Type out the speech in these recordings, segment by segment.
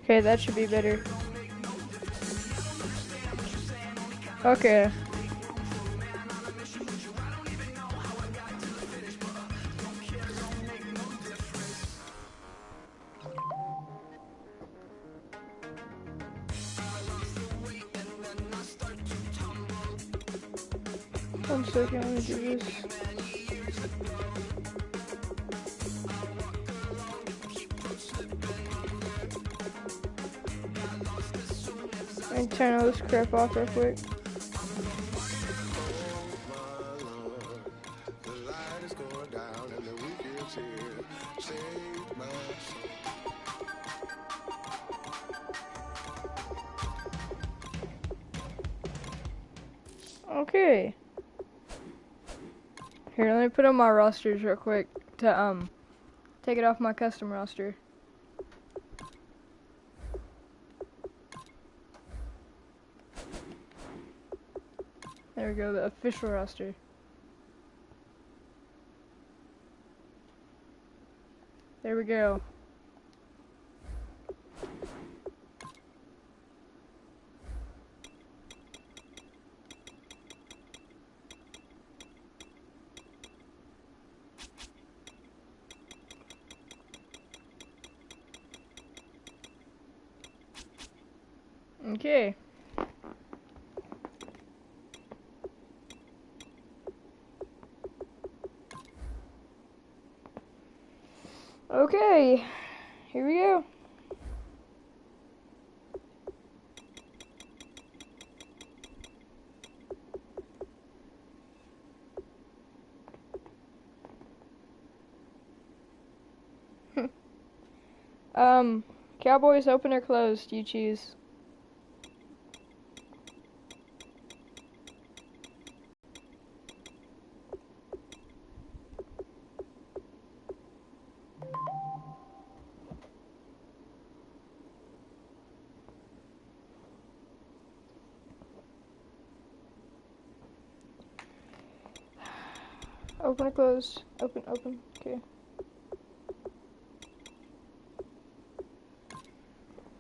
Okay, that should be better. Okay. One second, let me do this. Let me turn all this crap off real quick. Okay. Here, let me put on my rosters real quick to take it off my custom roster. There we go, the official roster. There we go. Okay. Okay, here we go. Cowboys open or closed, you choose. Open or closed? Open, open, okay.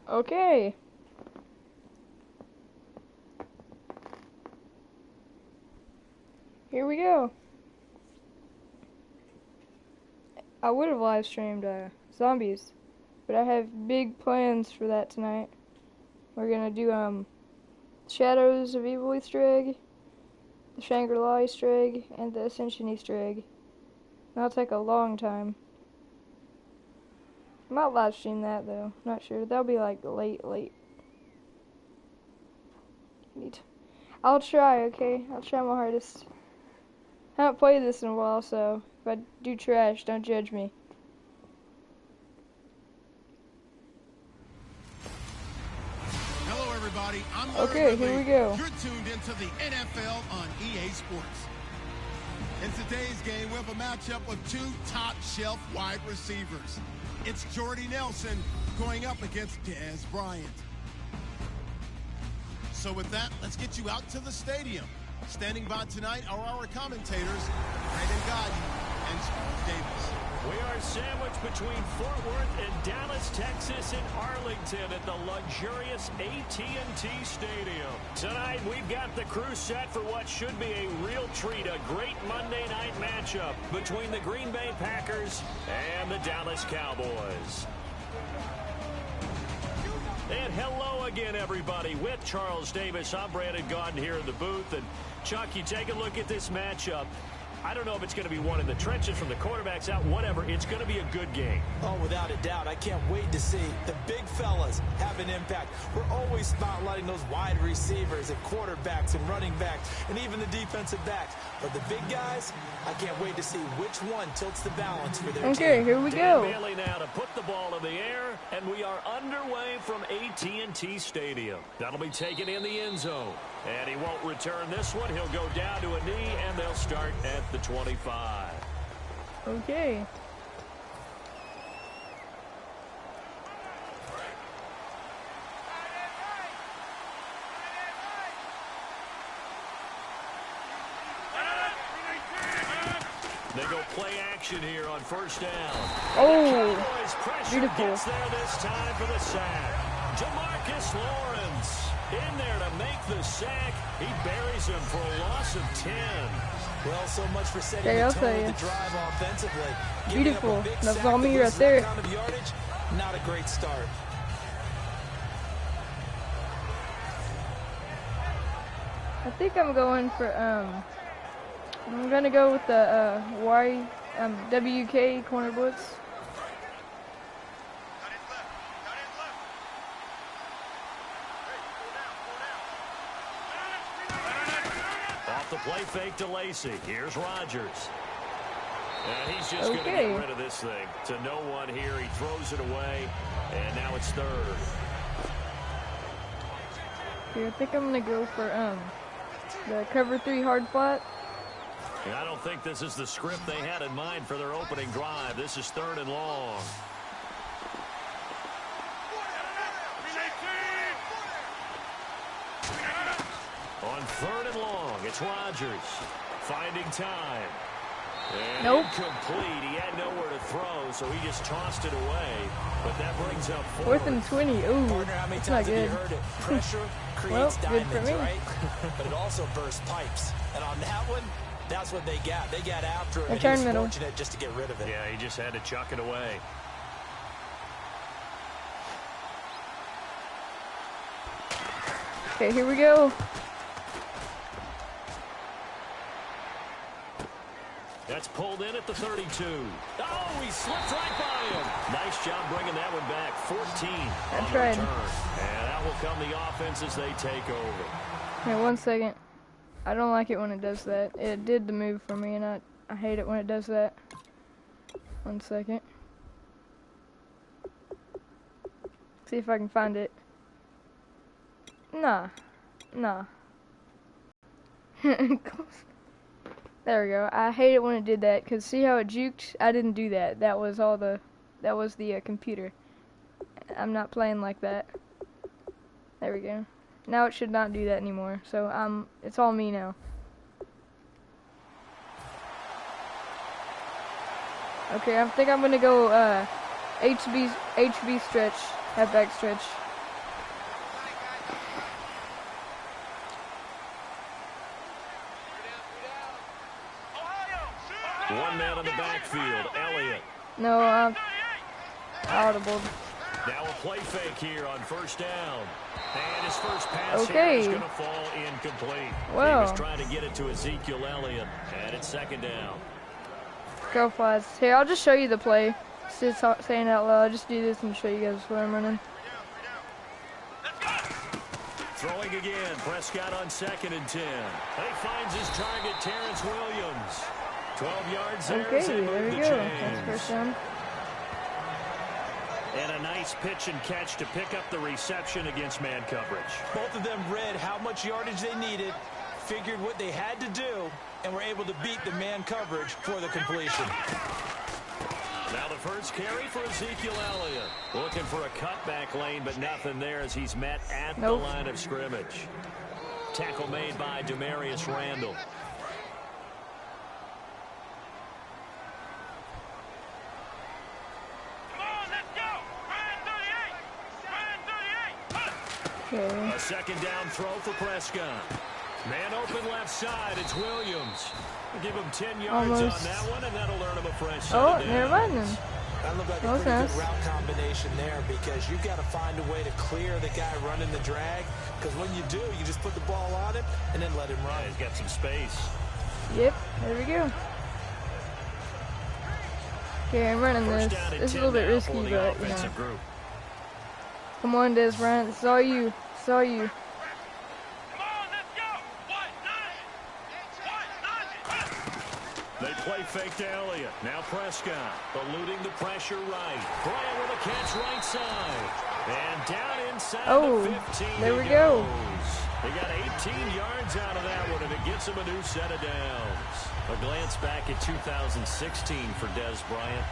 Okay. Here we go. I would have live streamed zombies, but I have big plans for that tonight. We're gonna do Shadows of Evil Easter egg, the Shangri-La Easter egg, and the Ascension Easter egg. That'll take a long time. I might live stream that though. Not sure. That'll be like late. I'll try. Okay, I'll try my hardest. I haven't played this in a while, so if I do trash, don't judge me. Hello, everybody. I'm okay, here we go. You're tuned into the NFL on EA Sports. In today's game, we have a matchup of two top-shelf wide receivers. It's Jordy Nelson going up against Dez Bryant. So with that, let's get you out to the stadium. Standing by tonight are our commentators, Brandon Godden and Charles Davis. We are sandwiched between Fort Worth and Dallas, Texas, and Arlington at the luxurious AT&T Stadium. Tonight, we've got the crew set for what should be a real treat, a great Monday night matchup between the Green Bay Packers and the Dallas Cowboys. And hello again, everybody. With Charles Davis, I'm Brandon Godden here in the booth. And Chuck, you take a look at this matchup. I don't know if it's going to be one in the trenches from the quarterbacks out, whatever. It's going to be a good game. Oh, without a doubt. I can't wait to see the big fellas have an impact. We're always spotlighting those wide receivers and quarterbacks and running backs and even the defensive backs. But the big guys, I can't wait to see which one tilts the balance for their team. Okay, here we Dan go. Bailey now to put the ball in the air, and we are underway from AT&T Stadium. That'll be taken in the end zone. And he won't return this one. He'll go down to a knee, and they'll start at the 25. Okay. They go play action here on first down. Oh, Cowboys pressure beautiful. gets there this time for the sack. Jamarcus Lawrence in there to make the sack. He buries him for a loss of 10. Well, so much for setting Okay, the I'll tone tell of you. the drive offensively. Beautiful. Giving up a big That's sack all that me right loses there. that kind of yardage, not a great start. I think I'm going for I'm gonna go with the WK corner blitz. Off the play fake to Lacey. Here's Rodgers. And he's just going to Okay. get rid of this thing. To no one here. He throws it away. And now it's third. Here, I think I'm gonna go for the cover 3 hard flat. And I don't think this is the script they had in mind for their opening drive. This is third and long. On third and long, it's Rodgers finding time. And Nope. incomplete. He had nowhere to throw, so he just tossed it away. But that brings up 4th and 20. Ooh, Partner, how many that's times not have you good. heard it? Pressure Well, creates good for diamonds, me. right? But it also bursts pipes. And on that one, that's what they got. They got after him, And and he turn was middle. fortunate just to get rid of it. Yeah, he just had to chuck it away. Okay, here we go. That's pulled in at the 32. Oh, he slipped right by him. Nice job bringing that one back. 14 on the tried. return. And out will come the offense as they take over. Hey, 1 second. I don't like it when it does that. It did the move for me, and I hate it when it does that. 1 second. See if I can find it. Nah. There we go. I hate it when it did that, because see how it juked? I didn't do that. That was the computer. I'm not playing like that. There we go. Now it should not do that anymore. So it's all me now. Okay, I think I'm gonna go HB stretch, halfback stretch. One man in the backfield, Elliott. No, audible. Now a play fake here on first down. And his first pass Okay. here is going to fall incomplete. Wow. He was trying to get it to Ezekiel Elliott. And it's second down. Go Flies. Here, I'll just show you the play. Just saying it out loud. I'll just do this and show you guys what I'm running. Throwing again. Prescott on 2nd and 10. He finds his target, Terrence Williams. 12 yards there. Okay, as they there move we the go. chains. That's first down. And a nice pitch and catch to pick up the reception against man coverage. Both of them read how much yardage they needed, figured what they had to do, and were able to beat the man coverage for the completion. Now the first carry for Ezekiel Elliott. Looking for a cutback lane, but nothing there as he's met at Nope. the line of scrimmage. Tackle made by Demarius Randall. Okay. A second down throw for Prescott. Man open left side, it's Williams. We'll give him 10 yards Almost. on that one, and that'll earn him a fresh set Oh, of never downs. mind then. That looked like a That was pretty nice. good route combination there because you've got to find a way to clear the guy running the drag because when you do, you just put the ball on him and then let him run. He's got some space. Yep, there we go. Okay, I'm running this. First down and It's a 10 little bit now risky, for the but, you know. offensive group. Come on, Des Bryant. This is all you. This is all you. They play fake to Elliott. Now Prescott eluding the pressure right. Bryant with a catch right side. And down inside the 15. There we he go. goes. They got 18 yards out of that one, and it gets them a new set of downs. A glance back at 2016 for Des Bryant.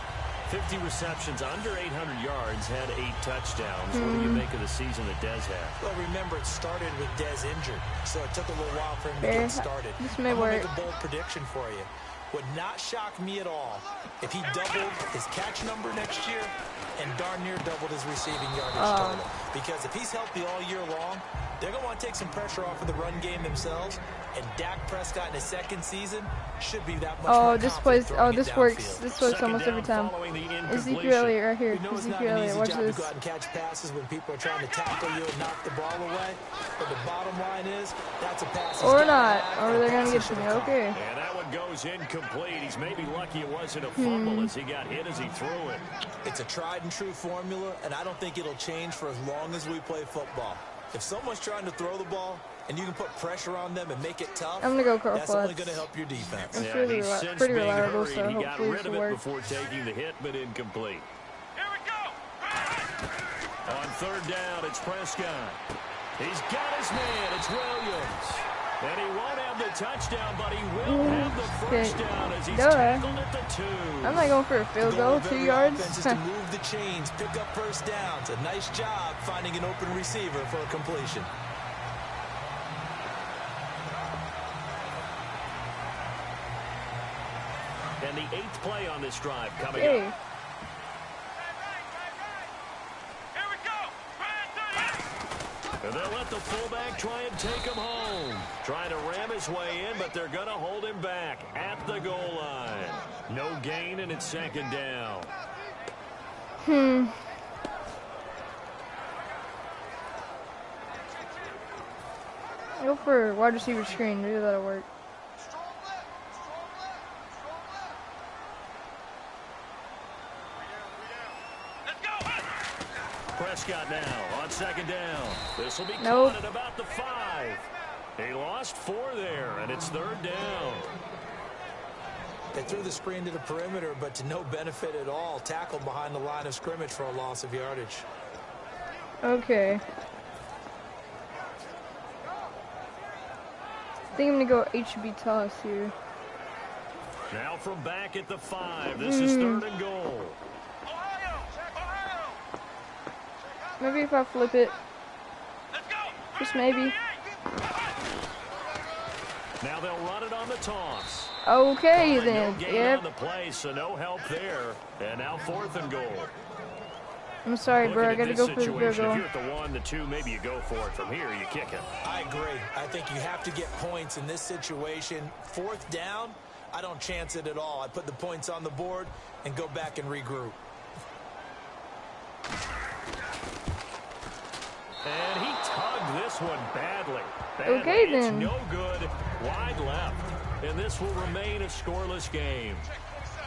50 receptions, under 800 yards, had 8 touchdowns. What do you make of the season that Des had? Well, remember, it started with Des injured, so it took a little while for him to Okay, get started. this may I'm going work. to make a bold prediction for you. Would not shock me at all if he doubled his catch number next year and darn near doubled his receiving yardage total. Because if he's healthy all year long, they're going to want to take some pressure off of the run game themselves. And Dak Prescott in his second season should be that much more This confident plays. throwing it this downfield. works. This works Second almost every down time. following the Ezekiel incompletion. Elliott right here. We know it's not Ezekiel an Elliott. easy Watch job to this. go out and catch passes when people are trying to tackle you and knock the ball away. But the bottom line is, that's a pass he's Or gotta not. have, Or and a they're pass gonna he get to should me. have caught. Okay. And that one goes incomplete. He's maybe lucky it wasn't a fumble as he got hit as he threw it. It's a tried and true formula, and I don't think it'll change for as long as we play football. If someone's trying to throw the ball and you can put pressure on them and make it tough, I'm gonna go Carl that's only Flats. going to help your defense. It's Yeah, really he's since pretty being reliable, hurried. so He got hopefully rid this of will it work. before taking the hit, but incomplete. On third down, it's Prescott. He's got his man. It's Williams. And he won't have the touchdown, but he will have the first Okay. down as he's Duh. tackled at the 2. I'm not going for a field goal. of 2 every yards. offense is to move the chains, pick up first downs. A nice job finding an open receiver for a completion. And the 8th play on this drive coming Hey. up. And they'll let the fullback try and take him home. Trying to ram his way in, but they're going to hold him back at the goal line. No gain, and it's second down. Go for wide receiver screen. Maybe that'll work. Prescott now on second down. This will be Nope. caught at about the 5. He lost 4 there, and it's third down. They threw the screen to the perimeter, but to no benefit at all. Tackled behind the line of scrimmage for a loss of yardage. Okay. I think I'm gonna go HB toss here. Now from back at the 5. This is third and goal. Maybe if I flip it. Just maybe. Now they'll run it on the toss. Okay No then. gain Yep. on the play, so no help there. And now fourth and goal. I'm sorry, Looking bro. I at gotta this go for the field situation, goal. if you're at the 1, the 2, maybe you go for it. From here, you kick it. I agree. I think you have to get points in this situation. Fourth down, I don't chance it at all. I put the points on the board and go back and regroup. And he tugged this one badly. Okay, It's then. no good. Wide left. And this will remain a scoreless game.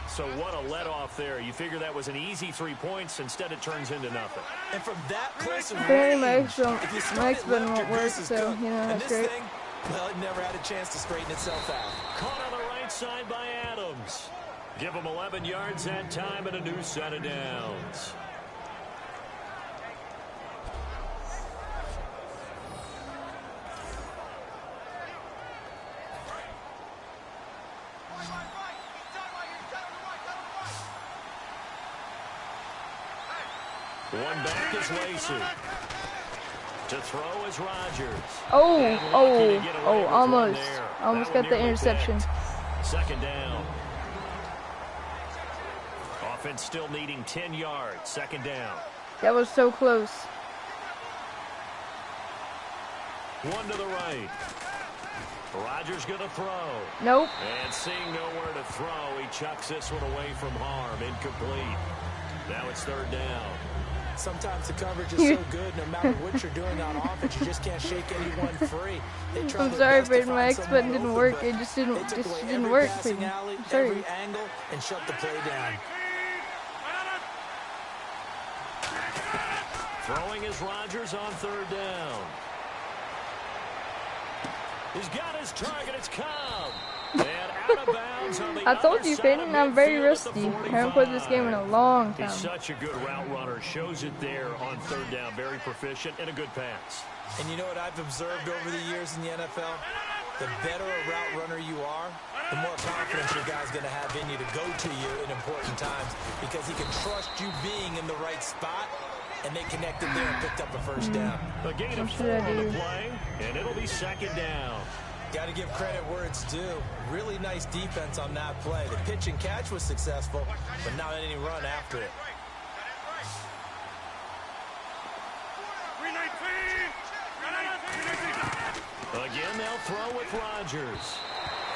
So what a let-off there. You figure that was an easy 3 points. Instead, it turns into nothing. And from that close of Apparently my range, X don't- if you spin my it X button left, won't your work, goose is so, cooked. you know, And that's this great. thing, well, it never had a chance to straighten itself out. Caught on the right side by Adams. Give him 11 yards that time and a new set of downs. One back is Lacey. To throw is Rodgers. Almost. Almost got the interception. Second down. Offense still needing 10 yards. Second down. That was so close. One to the right. Rodgers going to throw. Nope. And seeing nowhere to throw, he chucks this one away from harm. Incomplete. Now it's third down. Sometimes the coverage is so good, no matter what you're doing on offense, you just can't shake anyone free. They try I'm their sorry, best to but my find X button someone didn't open, work. but It just they didn't took away didn't every work. passing Please. alley, I'm sorry. every angle, and shut the play down. Throwing is Rodgers on third down. He's got his target. It's Cobb. And out of bounds on the I told you, Peyton, I'm very rusty. I haven't played this game in a long time. He's such a good route runner. Shows it there on third down. Very proficient and a good pass. And you know what I've observed over the years in the NFL? The better a route runner you are, the more confidence your guy's going to have in you to go to you in important times because he can trust you being in the right spot, and they connected there and picked up a first down. A gain of 4 on the play, and it'll be second down. Got to give credit where it's due. Really nice defense on that play. The pitch and catch was successful, but not any run after it. Again, they'll throw with Rodgers.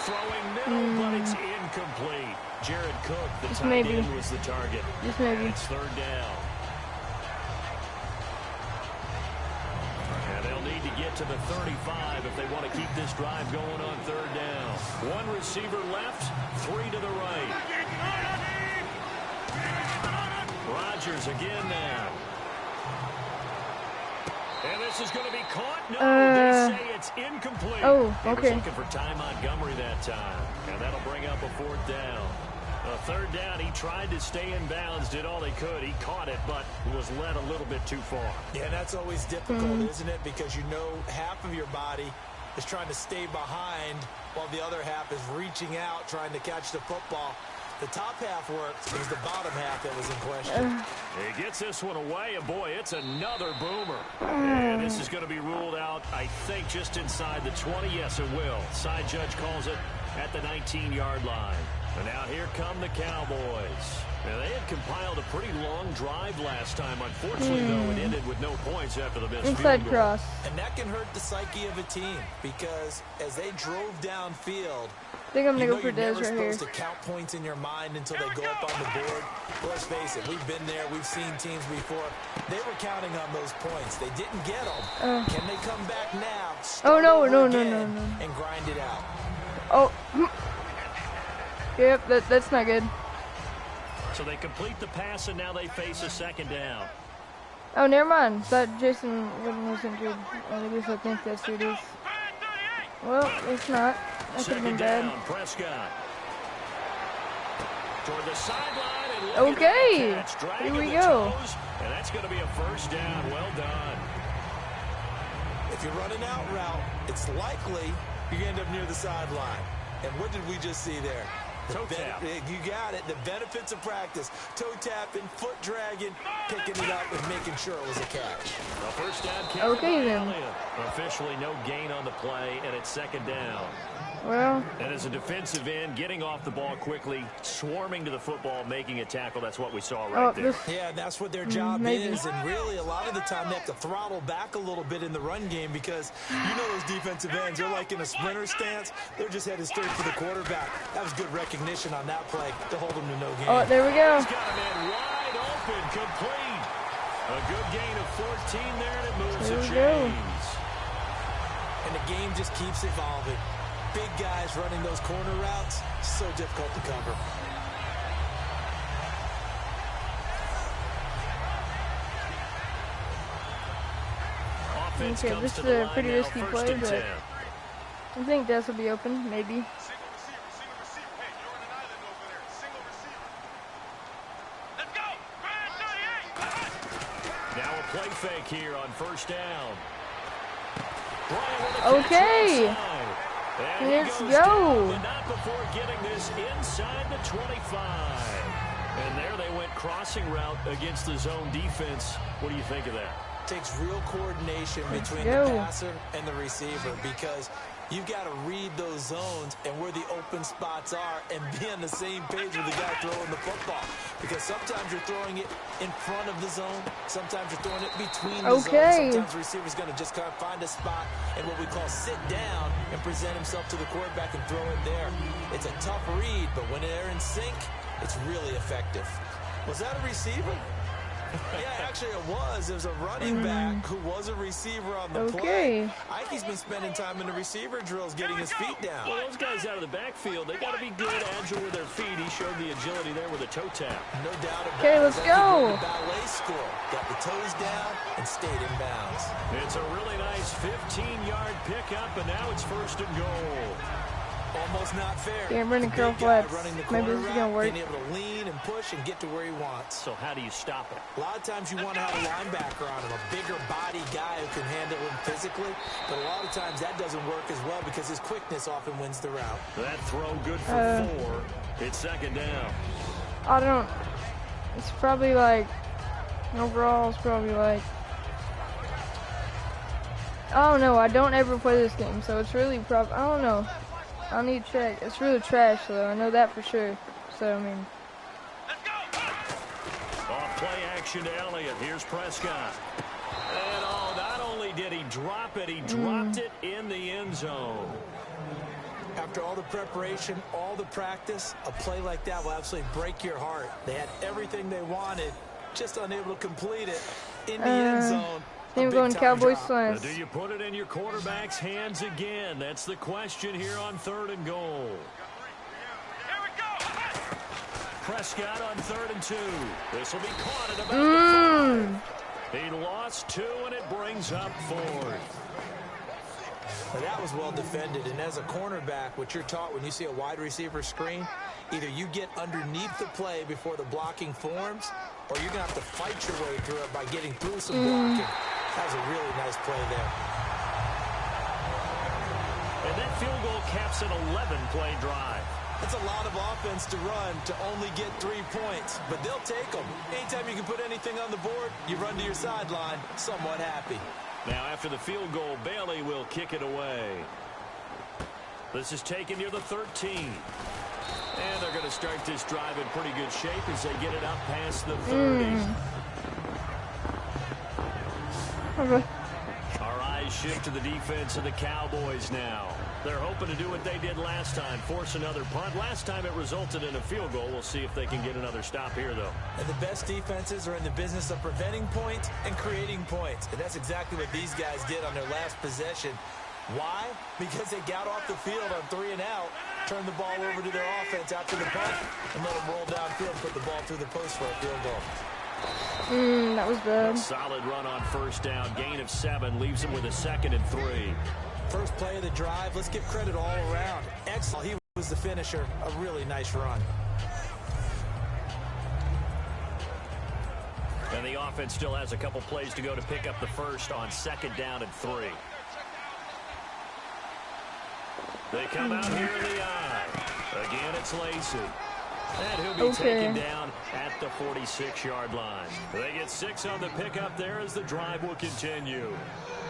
Throwing middle, but it's incomplete. Jared Cook, the tight end, was the target. Just maybe. It's third down. And they'll need to get to the 35 if they want to keep this drive going on third down. One receiver left, 3 to the right. Rodgers again now. And this is going to be caught. No, they say it's incomplete. Oh, okay. He was looking for Ty Montgomery that time. And that'll bring up a fourth down. Third down, he tried to stay in bounds, did all he could. He caught it, but was led a little bit too far. Yeah, that's always difficult, isn't it? Because you know half of your body is trying to stay behind while the other half is reaching out, trying to catch the football. The top half worked. It was the bottom half that was in question. He gets this one away, and boy, it's another boomer. And this is going to be ruled out, I think, just inside the 20. Yes, it will. Side judge calls it at the 19-yard line. And now here come the Cowboys. Now, they had compiled a pretty long drive last time. Unfortunately, though, it ended with no points after the missed inside field goal. cross. And that can hurt the psyche of a team because as they drove downfield, I think I'm going to go for you're Dez never right here. supposed to count points in your mind until they go up on the board. Let's face it, we've been there. We've seen teams before. They were counting on those points. They didn't get them. Can they come back now? Oh, no. And grind it out. Oh. Yep, that's not good. So they complete the pass, and now they face a second down. Oh, never mind. Thought Jason was injured. At least I think that's who it is. Well, it's not. That could have been bad. Down, Prescott. Toward the sideline, and okay, here we go. Toes, and that's going to be a first down. Well done. If you're running out route, it's likely you're going to end up near the sideline. And what did we just see there? Toe tap. You got it. The benefits of practice. Toe tapping, foot dragging, picking it up, and making sure it was a catch. A first down. Okay, then. Officially no gain on the play, and it's second down. Well. And as a defensive end, getting off the ball quickly, swarming to the football, making a tackle, that's what we saw right there. Yeah, that's what their job is. And really, a lot of the time, they have to throttle back a little bit in the run game because you know those defensive ends, they're like in a sprinter stance. They're just headed straight for the quarterback. That was good recognition on that play to hold them to no gain. Oh, there we go. He's got a man wide open, complete. A good gain of 14 there, and it moves the chains. And the game just keeps evolving. Big guys running those corner routes, so difficult to cover. Offense Okay, this is a pretty risky play, but I think Dez will be open, maybe. Now a play fake here on first down. Okay. Let's go. But not before getting this inside the 25. And there they went crossing route against the zone defense. What do you think of that? Takes real coordination between the passer and the receiver because you've got to read those zones and where the open spots are and be on the same page with the guy throwing the football. Because sometimes you're throwing it in front of the zone. Sometimes you're throwing it between the zones. Sometimes the receiver's going to just kind of find a spot and what we call sit down and present himself to the quarterback and throw it there. It's a tough read, but when they're in sync, it's really effective. Was that a receiver? Yeah, actually it was. It was a running back who was a receiver on the play. I think he's been spending time in the receiver drills getting his feet down. Well, those guys out of the backfield, they got to be good, agile with their feet. He showed the agility there with a toe tap. No doubt about it. Okay, let's go. Ballet score. Got the toes down and stayed in bounds. It's a really nice 15-yard pickup, and now it's 1st and goal. Almost not fair. Can't run the curl flats. Maybe this is going to work. Being able to lean and push and get to where he wants. So how do you stop it? A lot of times you want to have a linebacker on him, a bigger body guy who can handle him physically. But a lot of times that doesn't work as well because his quickness often wins the route. That throw good for 4. It's 2nd down. I don't. It's probably like. Overall, it's probably like. I don't know. I don't ever play this game, so it's really I don't know. I need to check. It's really trash, though. I know that for sure. So, I mean. Off play action to Elliott. Here's Prescott. And not only did he drop it, he dropped it in the end zone. After all the preparation, all the practice, a play like that will absolutely break your heart. They had everything they wanted, just unable to complete it in the end zone. Team going Cowboys slants. Do you put it in your quarterback's hands again? That's the question here on 3rd and goal. Prescott on 3rd and 2. This will be caught at about the 5. He lost 2, and it brings up 4th. Now that was well defended, and as a cornerback, what you're taught when you see a wide receiver screen, either you get underneath the play before the blocking forms, or you're going to have to fight your way through it by getting through some blocking. That was a really nice play there. And that field goal caps an 11-play drive. That's a lot of offense to run to only get 3 points, but they'll take them. Anytime you can put anything on the board, you run to your sideline somewhat happy. Now after the field goal, Bailey will kick it away. This is taken near the 13. And they're going to start this drive in pretty good shape as they get it up past the 30. Our eyes shift to the defense of the Cowboys now. They're hoping to do what they did last time, force another punt. Last time it resulted in a field goal. We'll see if they can get another stop here, though. And the best defenses are in the business of preventing points and creating points. And that's exactly what these guys did on their last possession. Why? Because they got off the field on 3 and out, turned the ball over to their offense after the punt, and let them roll downfield, put the ball through the post for a field goal. That was bad. A solid run on 1st down. Gain of 7 leaves him with a 2nd and 3. First play of the drive. Let's give credit all around. Excellent. He was the finisher. A really nice run. And the offense still has a couple plays to go to pick up the 1st on 2nd down and 3. They come out here in the eye. Again, it's Lacey. And he'll be taken down at the 46-yard line. They get 6 on the pickup there as the drive will continue.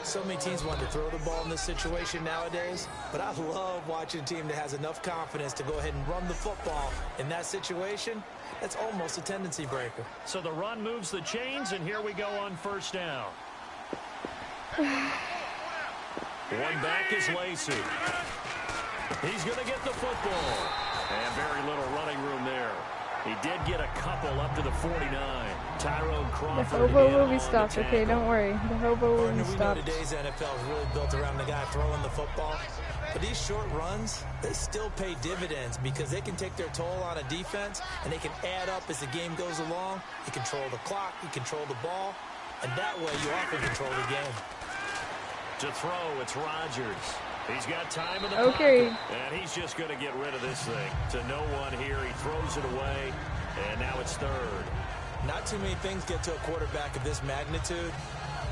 So many teams want to throw the ball in this situation nowadays, but I love watching a team that has enough confidence to go ahead and run the football. In that situation, that's almost a tendency breaker. So the run moves the chains, and here we go on 1st down. One back is Lacey. He's going to get the football. And very little running room there. He did get a couple up to the 49. Tyrone Crawford. The hobo will be stopped. Okay, don't worry. The hobo will be stopped. We know today's NFL is really built around the guy throwing the football. But these short runs, they still pay dividends because they can take their toll on a defense and they can add up as the game goes along. You control the clock, you control the ball, and that way you often control the game. To throw, it's Rodgers. He's got time in the pocket, and he's just going to get rid of this thing. To no one here, he throws it away, and now it's 3rd. Not too many things get to a quarterback of this magnitude,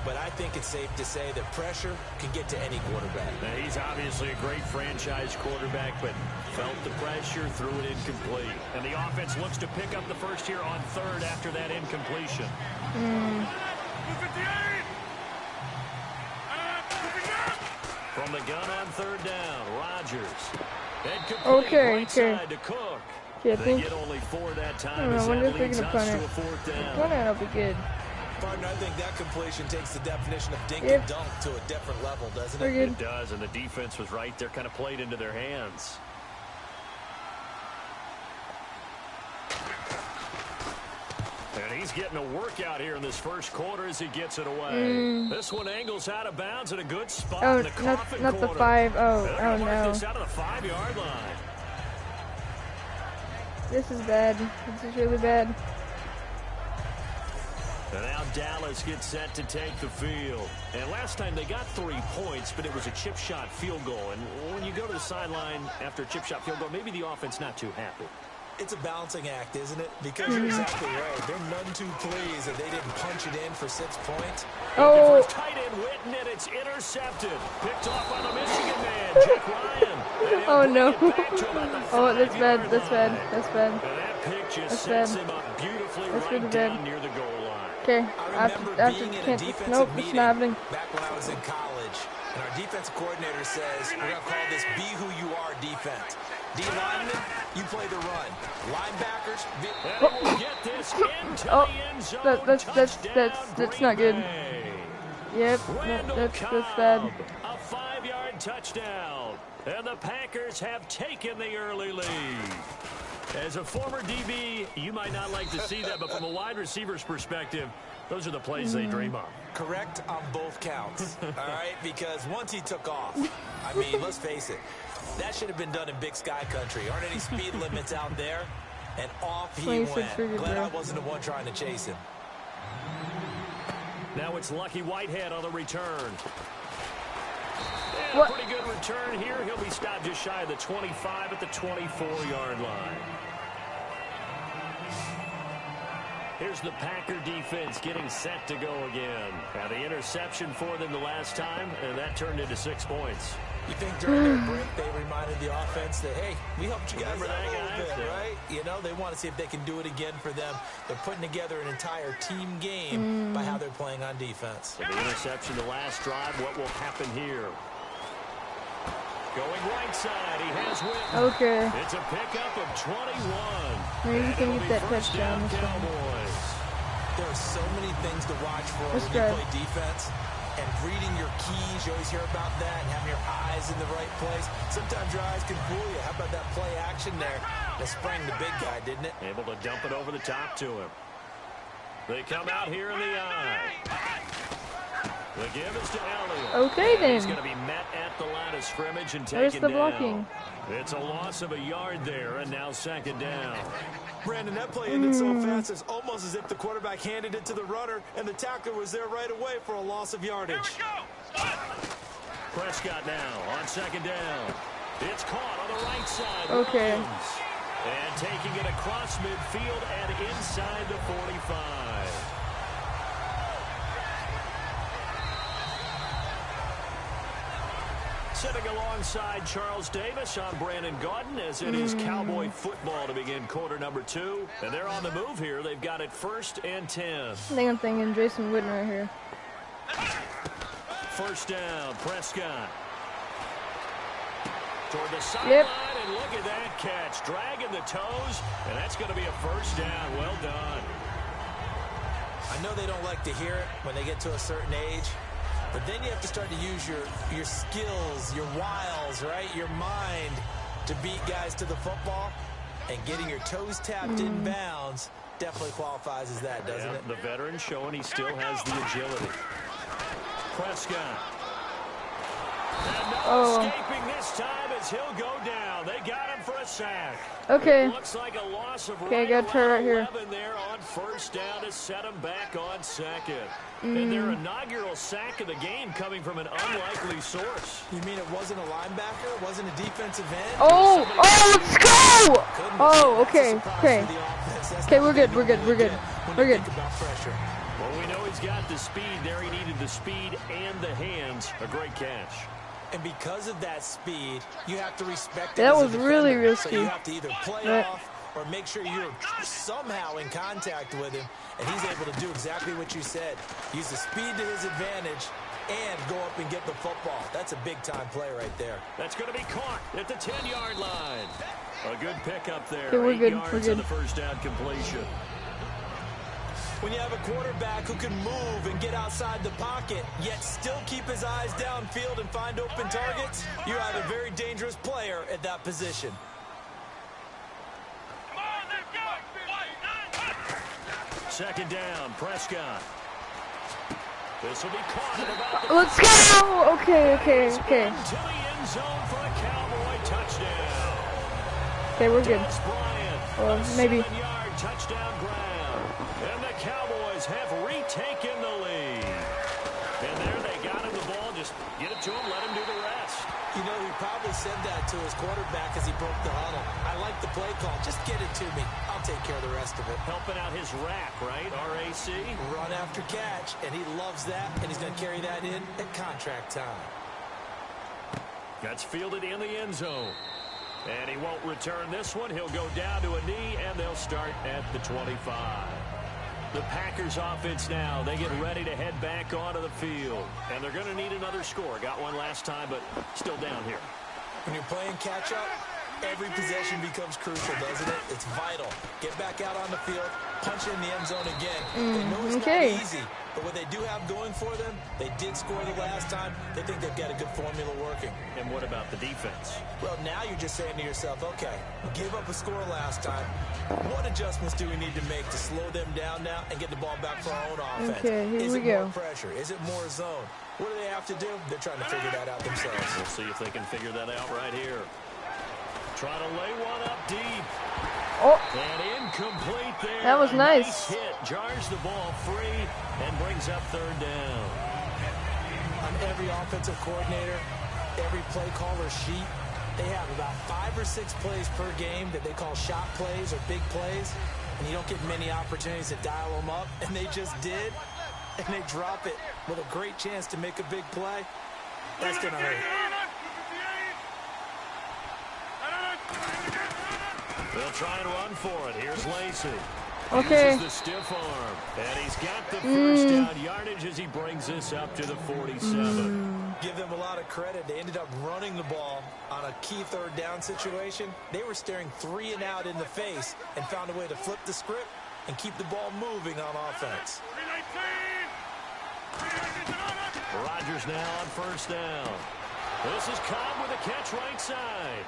but I think it's safe to say that pressure can get to any quarterback. Now, he's obviously a great franchise quarterback, but felt the pressure, threw it incomplete. And the offense looks to pick up the 1st here on 3rd after that incompletion. From the gun on 3rd down, Rodgers. Right side to Cook. Yeah, they get only 4 that time. I wonder if they're leads going to us punt to it. a 4th down. That'll be good. Partner, I think that completion takes the definition of dink and dunk to a different level, doesn't it? It does, and the defense was right there, kind of played into their hands. And he's getting a workout here in this 1st quarter as he gets it away. This one angles out of bounds at a good spot in the coffin not the corner. 5. Oh no. This out of the 5-yard line. This is bad. This is really bad. And now Dallas gets set to take the field. And last time they got 3 points, but it was a chip shot field goal. And when you go to the sideline after a chip shot field goal, maybe the offense not too happy. It's a balancing act, isn't it? Because you're exactly right. They're none too pleased that they didn't punch it in for 6 points. Oh. Tight end Witten, and it's intercepted. Picked off by the Michigan man, Jack Ryan. Oh no. Oh, that's bad. That's bad. That's bad. And that pick just That's sets bad. him up beautifully That's right really down bad. near the goal line. Okay. I remember being in a defensive Nope, it's meeting not happening. back when I was in college, and our defensive coordinator says, we're going to call this be who you are defense. D linemen, you play the run. Linebackers, Get this into the end zone. That's not good. Yep, that's bad. A 5-yard touchdown. And the Packers have taken the early lead. As a former DB, you might not like to see that, but from a wide receiver's perspective, those are the plays they dream of. correct on both counts, all right? Because once he took off, I mean, let's face it, that should have been done in Big Sky Country. Aren't any speed limits out there? And off he went. Glad I wasn't the one trying to chase him. Now it's Lucky Whitehead on the return. And What? a pretty good return here. He'll be stopped just shy of the 25 at the 24-yard line. Here's the Packer defense getting set to go again. Now the interception for them the last time, and that turned into 6 points. You think during their break they reminded the offense that, hey, we helped you guys out a little bit, Yeah. right? You know, they want to see if they can do it again for them. They're putting together an entire team game by how they're playing on defense. So the interception the last drive, what will happen here? Going right side, he has Witten. Okay. It's a pickup of 21. Maybe we can get that First touchdown down, this time. Cowboys. There are so many things to watch for Let's when you go. play defense. And reading your keys, you always hear about that, and having your eyes in the right place. Sometimes your eyes can fool you. How about that play action there? That sprang the big guy, didn't it? Able to dump it over the top to him. They come out here in the eye. The give is to Elliott. Okay, And he's then. going to be met at the line of scrimmage and Where's taken the blocking? down. It's a loss of a yard there, and now second down. Brandon, that play ended so fast, it's almost as if the quarterback handed it to the runner, and the tackler was there right away for a loss of yardage. Prescott now on second down. It's caught on the right side. Okay. Williams. And taking it across midfield and inside the 45. Sitting alongside Charles Davis, I'm Brandon Gaudin, as it is Cowboy football to begin quarter number 2. And they're on the move here. They've got it 1st and 10. I think I'm thinking Jason Witten right here. First down, Prescott. Toward the sideline, Yep. and look at that catch. Dragging the toes, and that's going to be a first down. Well done. I know they don't like to hear it when they get to a certain age, but then you have to start to use your skills, your wiles, right? Your mind to beat guys to the football. And getting your toes tapped in bounds definitely qualifies as that, doesn't it? The veteran showing he still has the agility. Prescott. And no escaping this time as he'll go down. They got him for a sack. Okay. Looks like a loss of Okay, got her right here. 11 there on first down to set him back on second. And their inaugural sack of the game coming from an unlikely source. You mean it wasn't a linebacker? It wasn't a defensive end? Oh, let's go! Goodness, Oh, that's a okay, surprise okay. for the offense. That's Okay, not we're what good, they we're good, normally we're good. get when We're you good. think about pressure. Well, we know he's got the speed there. He needed the speed and the hands. A great catch. And because of that speed, you have to respect it. That as a was really defender. risky. So you have to either play Right. off or make sure you're somehow in contact with him, and he's able to do exactly what you said. Use the speed to his advantage and go up and get the football. That's a big-time play right there. That's going to be caught at the 10-yard line. A good pickup there. Okay, we're 8 good, yards we're on good. the first down completion. When you have a quarterback who can move and get outside the pocket, yet still keep his eyes downfield and find open targets, you have a very dangerous player at that position. Second down, Prescott. This will be caught at about the Let's go! Okay. into the end zone for a Cowboy touchdown. Okay, we're good. Des Bryant, Well, a maybe. 7-yard touchdown grab. And the Cowboys have retaken the lead. And there they got him the ball. Just get it to him, let him do the rest. You know, he probably said that to his quarterback as he broke the huddle. I like the play call. Just get it to me. I'll take care of the rest of it. Helping out his rack, right? RAC. Run after catch, and he loves that, and he's going to carry that in at contract time. That's fielded in the end zone. And he won't return this one. He'll go down to a knee, and they'll start at the 25. The Packers offense now. They get ready to head back onto the field. And they're going to need another score. Got one last time, but still down here. When you're playing catch-up, every possession becomes crucial, doesn't it? It's vital. Get back out on the field, punch it in the end zone again. They know it's not easy, but what they do have going for them, they did score the last time. They think they've got a good formula working. And what about the defense? Well, now you're just saying to yourself, okay, give up a score last time. What adjustments do we need to make to slow them down now and get the ball back for our own offense? Okay, here Is we it go. more pressure? Is it more zone? What do they have to do? They're trying to figure that out themselves. We'll see if they can figure that out right here. Trying to lay one up deep. Oh, And incomplete there. that was nice. Hit. Jars the ball free and brings up third down. On every offensive coordinator, every play caller sheet, they have about 5 or 6 plays per game that they call shot plays or big plays, and you don't get many opportunities to dial them up, and they just did, and they drop it with a great chance to make a big play. That's going to hurt. They'll try and run for it. Here's Lacey. okay. Uses the stiff arm. And he's got the first down yardage as he brings this up to the 47. Give them a lot of credit. They ended up running the ball on a key third down situation. They were staring 3 and out in the face and found a way to flip the script and keep the ball moving on offense. Rodgers now on first down. This is Cobb with a catch right side.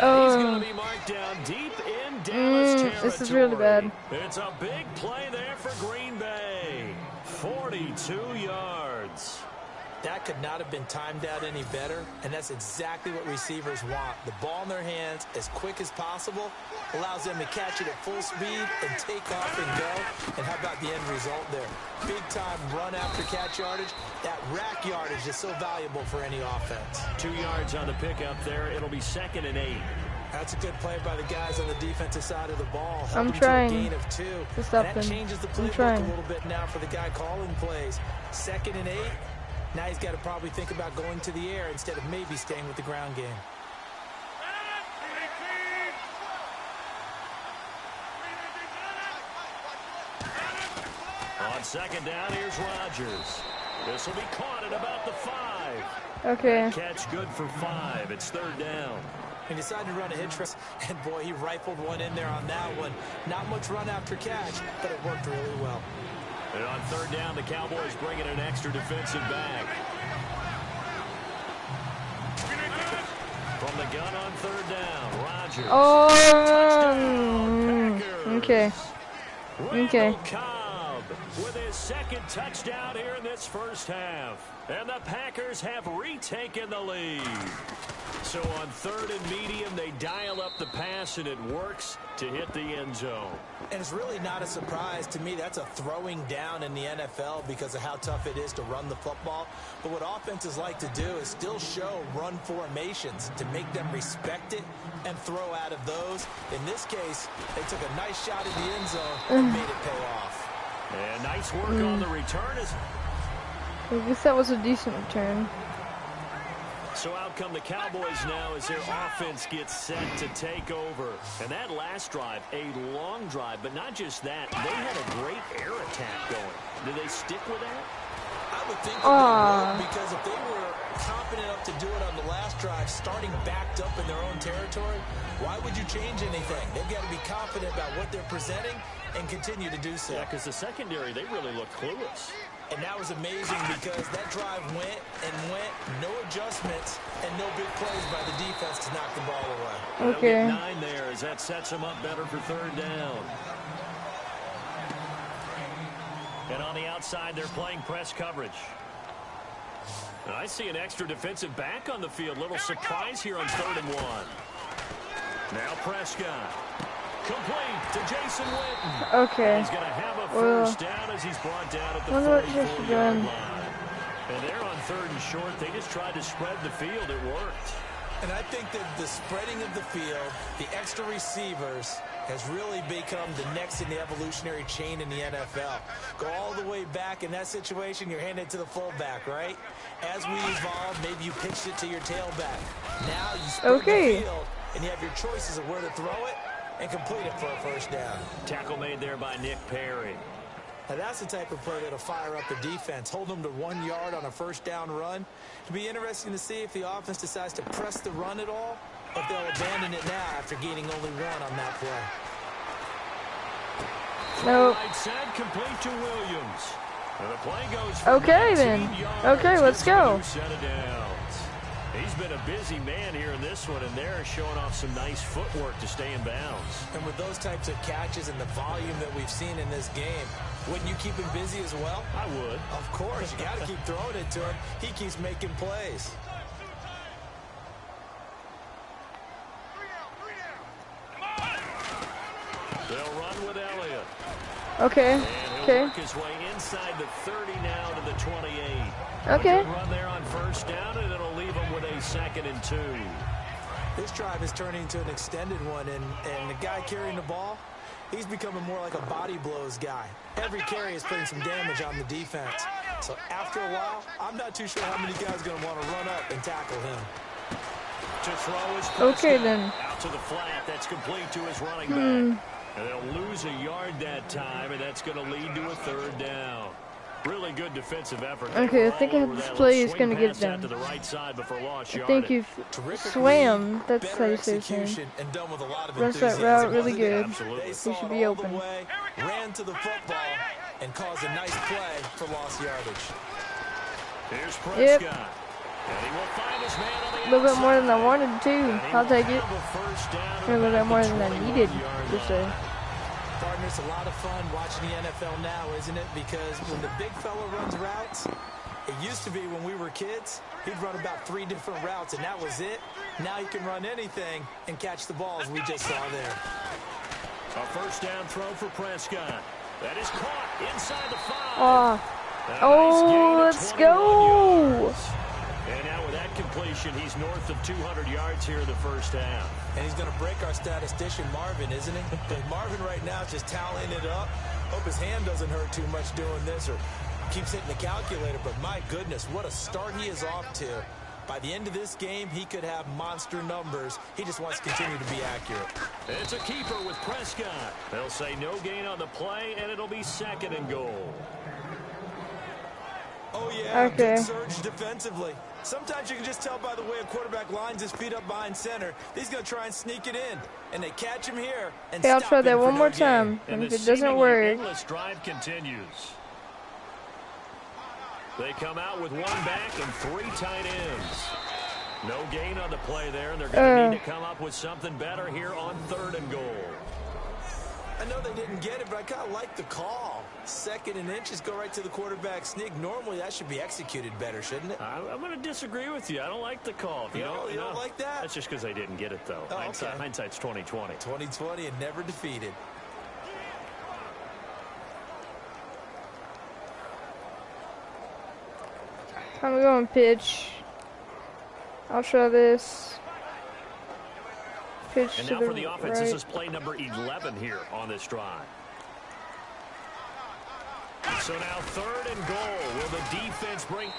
And he's going to be marked down deep in Dallas territory. This is really bad. It's a big play there for Green Bay. 42 yards. That could not have been timed out any better, and that's exactly what receivers want. The ball in their hands as quick as possible allows them to catch it at full speed and take off and go. And how about the end result there? Big-time run after catch yardage. That rack yardage is so valuable for any offense. 2 yards on the pickup there. It'll be 2nd and 8. That's a good play by the guys on the defensive side of the ball. I'm helping trying to a gain of 2. to stop that them. changes the I'm playbook trying. a little bit now for the guy calling plays. 2nd and 8. Now he's got to probably think about going to the air instead of maybe staying with the ground game. On 2nd down, here's Rodgers. This will be caught at about the 5. Okay. Catch good for 5. It's 3rd down. He decided to run a hitch, and boy, he rifled one in there on that one. Not much run after catch, but it worked really well. And on 3rd down, the Cowboys bring in an extra defensive back. From the gun on 3rd down, Rodgers. Oh, Touchdown, Packers. okay. Okay. Randall Cobb with his 2nd touchdown here in this first half. And the Packers have retaken the lead. So on 3rd and medium, they dial up the pass, and it works to hit the end zone. And it's really not a surprise to me. That's a throwing down in the NFL because of how tough it is to run the football. But what offenses like to do is still show run formations to make them respect it and throw out of those. In this case, they took a nice shot in the end zone and made it pay off. And nice work on the return. I guess that was a decent return. So out come the Cowboys now as their offense gets set to take over. And that last drive, a long drive, but not just that. They had a great air attack going. Did they stick with that? I would think that they would, because if they were confident enough to do it on the last drive, starting backed up in their own territory, why would you change anything? They've got to be confident about what they're presenting and continue to do so. Yeah, because the secondary, they really looked clueless. And that was amazing because that drive went and went, no adjustments, and no big plays by the defense to knock the ball away. Okay. They'll get 9 there as that sets them up better for 3rd down. And on the outside, they're playing press coverage. And I see an extra defensive back on the field. Little surprise here on 3rd and 1. Now Prescott. Complete to Jason Witten. Okay. He's going to have a Well, first down as he's brought down at the wonder what just 44-yard done. line. And they're on 3rd and short. They just tried to spread the field. It worked. And I think that the spreading of the field, the extra receivers, has really become the next in the evolutionary chain in the NFL. Go all the way back in that situation, you're handed to the fullback, right? As we evolve, maybe you pitched it to your tailback. Now you spread the field, and you have your choices of where to throw it and complete it for a first down. Tackle made there by Nick Perry. Now that's the type of play that'll fire up the defense. Hold them to 1 yard on a first down run. It'll be interesting to see if the offense decides to press the run at all, or if they'll abandon it now after gaining only 1 on that play. Nope. Right side complete to Williams. And the play goes for Okay then. 19 yards. Okay, let's go. Set it down. He's been a busy man here in this one, and they're showing off some nice footwork to stay in bounds. And with those types of catches and the volume that we've seen in this game, wouldn't you keep him busy as well? I would. Of course. You got to keep throwing it to him. He keeps making plays. They'll run with Elliott. Okay. And he'll work his way inside the 30 now to the 28. Okay. Good run there on first down, and it'll leave him with a 2nd and 2. This drive is turning into an extended one, and the guy carrying the ball, he's becoming more like a body blows guy. Every carry is putting some damage on the defense. So after a while, I'm not too sure how many guys are going to want to run up and tackle him. To throw is Okay then. out to the flat. That's complete to his running back. And they'll lose a yard that time, and that's going to lead to a 3rd down. Really good defensive effort. Okay, I think this play is going to get it done. To the right side before lost I think you've swam. That's how you say his name. And done with a lot of Runs that route really good. Absolutely. He should be open. Ran to the football and caused a nice play for lost yardage. Here's Prescott. And he will find his man on the A little bit more than I wanted to. I'll take it. A A little bit more than I needed to say. Partner, it's a lot of fun watching the NFL now, isn't it? Because when the big fella runs routes, it used to be when we were kids, he'd run about 3 different routes, and that was it. Now he can run anything and catch the balls we just saw there. A first down throw for Prescott. That is caught inside the 5. Oh, let's go. And now with that completion, he's north of 200 yards here in the first half. And he's going to break our statistician, Marvin, isn't he? Because Marvin right now is just tallying it up. Hope his hand doesn't hurt too much doing this or keeps hitting the calculator. But my goodness, what a start he is off to. By the end of this game, he could have monster numbers. He just wants to continue to be accurate. It's a keeper with Prescott. They'll say no gain on the play, and it'll be 2nd and goal. Oh, yeah, okay. Good surge defensively. Sometimes you can just tell by the way a quarterback lines his feet up behind center. He's going to try and sneak it in. And they catch him here. And Okay, I'll stop try him that for one no more gain. time. And if it doesn't seemingly work, endless drive continues. They come out with 1 back and 3 tight ends. No gain on the play there, and they're going to need to come up with something better here on 3rd and goal. I know they didn't get it, but I kind of like the call. 2nd and inches, go right to the quarterback sneak. Normally, that should be executed better, shouldn't it? I'm going to disagree with you. I don't like the call. You don't like that? That's just because they didn't get it, though. Oh, okay. Hindsight's 20/20. 2020 and never defeated. I'm going pitch. I'll try this. Pitch And to now the for the offense, right. this is play number 11 here on this drive. So now 3rd and goal. Will the defense bring...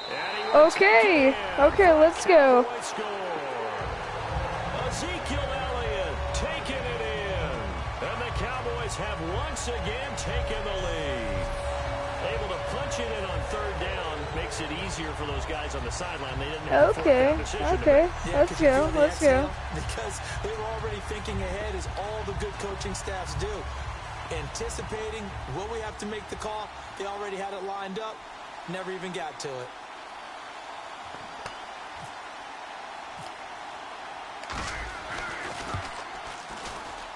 Okay. Okay, let's go. Ezekiel Elliott taking it in. And the Cowboys have once again taken the lead. Able to punch it in on 3rd down makes it easier for those guys on the sideline. They didn't have a Okay. Okay. Yeah, Let's go. Let's go. Because they were already thinking ahead, as all the good coaching staffs do. Anticipating, will we have to make the call? They already had it lined up. Never even got to it.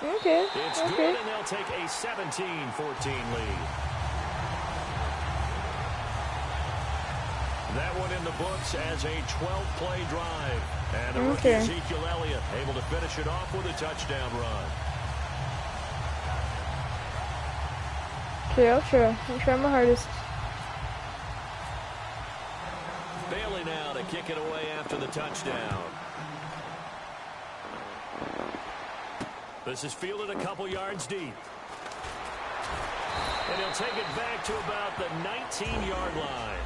Okay. It's Okay. good, and they'll take a 17-14 lead. That one in the books as a 12-play drive. And the rookie Okay. Ezekiel Elliott able to finish it off with a touchdown run. Okay, I'll try. I'll try my hardest. Bailey now to kick it away after the touchdown. This is fielded a couple yards deep. And he'll take it back to about the 19-yard line.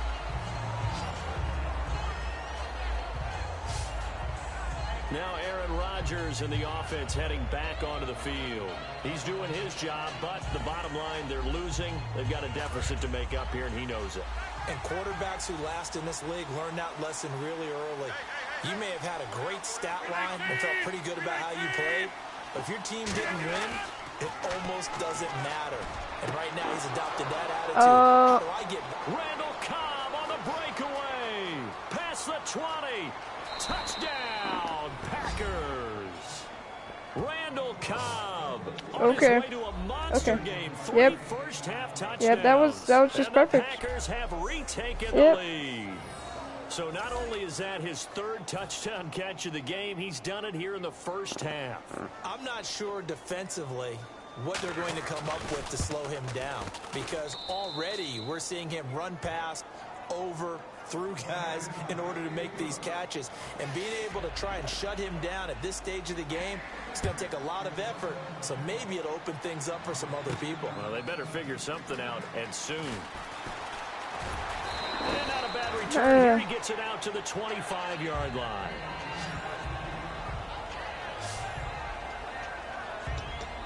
Now Aaron Rodgers and the offense heading back onto the field. He's doing his job, but the bottom line, they're losing. They've got a deficit to make up here, and he knows it. And quarterbacks who last in this league learn that lesson really early. You may have had a great stat line and felt pretty good about how you played, but if your team didn't win, it almost doesn't matter. And right now he's adopted that attitude. How do I get Randall Cobb on the breakaway. Past the 20. Touchdown, Packers. Randall Cobb on his way to a monster game. Three first-half touchdowns. Yep, that was just perfect. The Packers have retaken the lead. So not only is that his third touchdown catch of the game, he's done it here in the first half. I'm not sure defensively what they're going to come up with to slow him down, because already we're seeing him run past, over, through guys in order to make these catches. And being able to try and shut him down at this stage of the game, it's going to take a lot of effort. So maybe it'll open things up for some other people. Well, they better figure something out, and soon. And not a bad return here. He gets it out to the 25-yard line.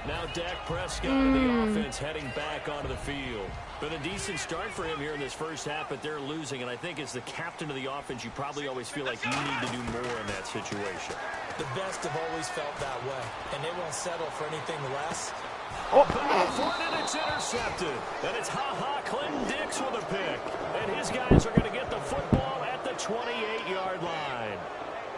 Now Dak Prescott and the offense heading back onto the field. Been a decent start for him here in this first half, but they're losing. And I think as the captain of the offense, you probably always feel like you need to do more in that situation. The best have always felt that way, and they won't settle for anything less. Back for it, and it's intercepted. And it's Clinton Dix with a pick. And his guys are going to get the football at the 28-yard line.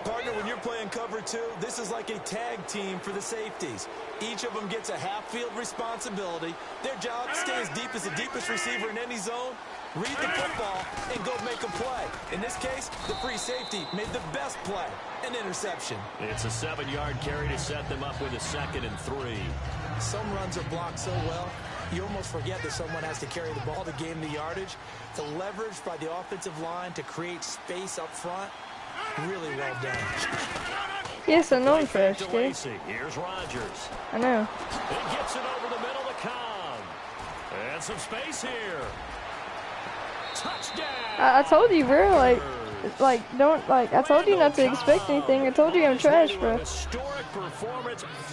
Partner, when you're playing cover two, this is like a tag team for the safeties. Each of them gets a half-field responsibility. Their job, stay as deep as the deepest receiver in any zone, read the football, and go make a play. In this case, the free safety made the best play, an interception. It's a 7-yard carry to set them up with a 2nd and 3. Some runs are blocked so well, you almost forget that someone has to carry the ball to gain the yardage. The leverage by the offensive line to create space up front, really well done. Yes, I know him first, dude. Here's Rodgers. I know. He gets it over the middle to Cobb. And some space here. Touchdown. I told you, bro. I told you not to expect anything. I told you I'm trash, bro.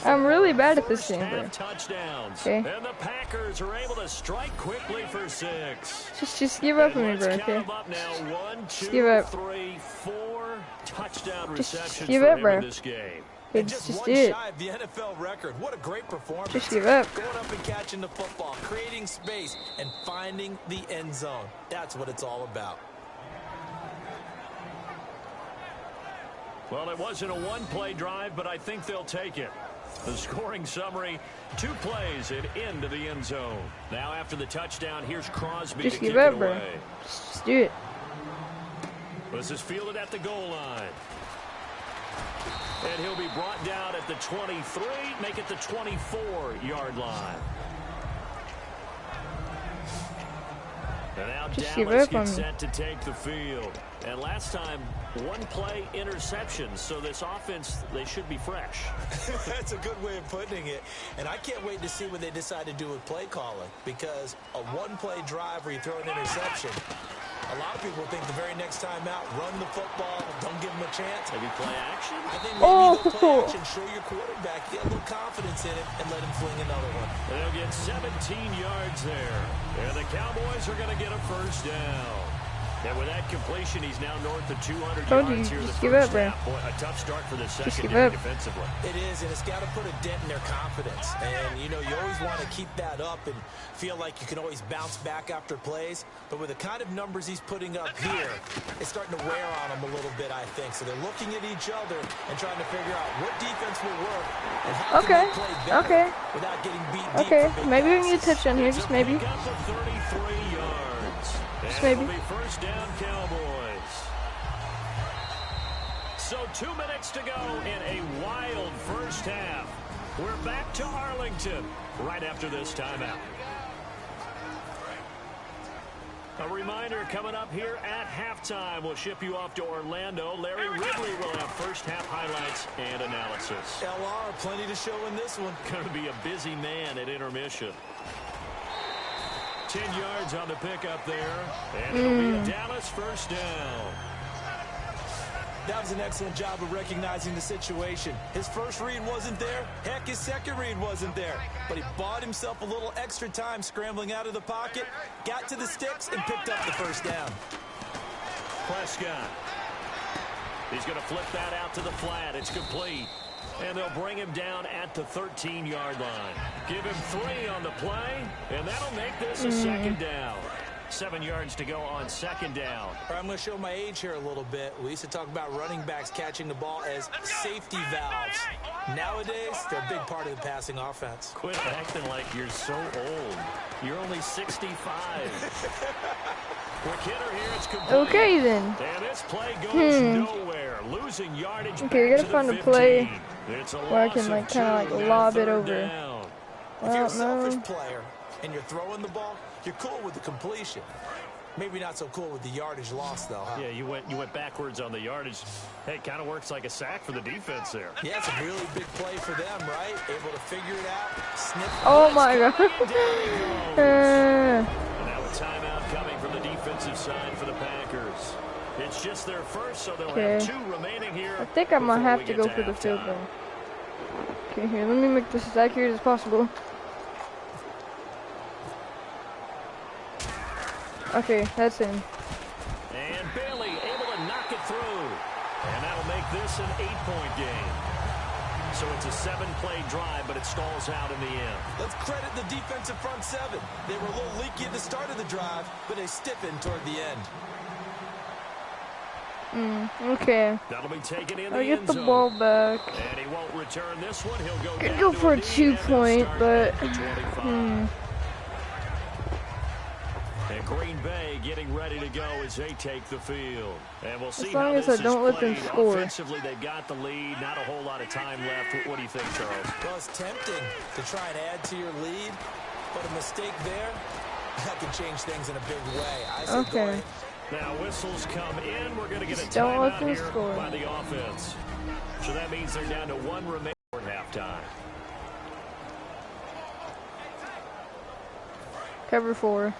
I'm really bad at this game, bro. Okay. And the Packers are able to strike quickly for 6. Just give up on me, bro. Okay. Just give up. 3, 4 touchdown receptions give up, bro. in this game. Just do it. The NFL record. What a great performance. Just give up. Going up and catching the football, creating space, and finding the end zone. That's what it's all about. Well, it wasn't a one-play drive, but I think they'll take it. The scoring summary, 2 plays and into the end zone. Now after the touchdown, here's Crosby Just to give kick up, it bro. away. Just do it. This is fielded at the goal line. And he'll be brought down at the 23, make it the 24-yard line. And now Just give Dallas up on gets me. set to take the field. And last time, 1-play interception. So this offense, they should be fresh. That's a good way of putting it. And I can't wait to see what they decide to do with play calling, because a 1-play drive where you throw an interception, a lot of people think the very next time out, run the football, don't give them a chance. Maybe play action? I think maybe they'll play action, show your quarterback, get a little confidence in it, and let him fling another one. They'll get 17 yards there. And the Cowboys are going to get a first down. And with that completion, he's now north of 200 yards here in the first half. Boy, a tough start for the secondary defensively. It is, and it's got to put a dent in their confidence. And, you know, you always want to keep that up and feel like you can always bounce back after plays. But with the kind of numbers he's putting up here, it's starting to wear on them a little bit, I think. So they're looking at each other and trying to figure out what defense will work and how can they play better without getting beat deep. Okay, maybe we can get a touchdown here, just maybe. Just maybe. First down, Cowboys. So 2 minutes to go in a wild first half. We're back to Arlington right after this timeout. A reminder coming up here at halftime. We'll ship you off to Orlando. Larry Ridley will have first half highlights and analysis. LR, plenty to show in this one. Going to be a busy man at intermission. 10 yards on the pickup there. And it'll be a Dallas first down. That was an excellent job of recognizing the situation. His first read wasn't there. Heck, his second read wasn't there. But he bought himself a little extra time scrambling out of the pocket, got to the sticks, and picked up the first down. Prescott. He's going to flip that out to the flat. It's complete. And they'll bring him down at the 13-yard line. Give him 3 on the play, and that'll make this a second down. 7 yards to go on second down. I'm going to show my age here a little bit. We used to talk about running backs catching the ball as safety valves. Nowadays, they're a big part of the passing offense. Quit acting like you're so old. You're only 65. Quick hitter here, it's complete. Okay, then. And this play goes nowhere. Losing yardage. Okay, we gotta find a play it's a where I can kind of lob it over. Down. If you're a selfish player and you're throwing the ball, you're cool with the completion. Maybe not so cool with the yardage loss, though, huh? Yeah, you went backwards on the yardage. Hey, it kind of works like a sack for the defense there. Yeah, it's a really big play for them, right? Able to figure it out, snip. Oh, my God. And now a timeout coming from the defensive side for the Packers. It's just their first, so they'll have 2 remaining here. I think I might have to go for the field goal. Okay, here, let me make this as accurate as possible. Okay, that's in. And Bailey able to knock it through. And that'll make this an 8-point game. So it's a 7-play drive, but it stalls out in the end. Let's credit the defensive front 7. They were a little leaky at the start of the drive, but they stiffened toward the end. Okay. That'll be taken in the I'll get end the zone. ball back. And he won't return this one. He'll go Could down go to for a knee, 2-point, and but they'll start at the 25. And Green Bay getting ready to go as they take the field. And we'll see as long how as this I don't is let them played. score. Offensively, they've got the lead. Not a whole lot of time left. What do you think, Charles? Well, it's tempting to try and add to your lead, but a mistake there, that can change things in a big way. I say go ahead. Now whistles come in. We're going to get a Don't let timeout them here score. by the offense. So that means they're down to 1 remaining at halftime. Cover 4.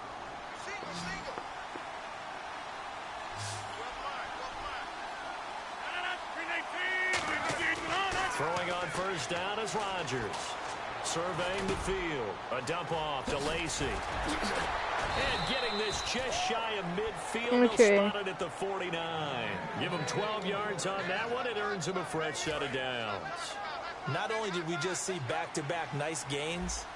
Throwing on first down is Rodgers. Surveying the field. A dump off to Lacey. And getting this just shy of midfield. Okay. He'll spot it at the 49. Give him 12 yards on that one. It earns him a fresh set of downs. Not only did we just see back-to-back nice gains,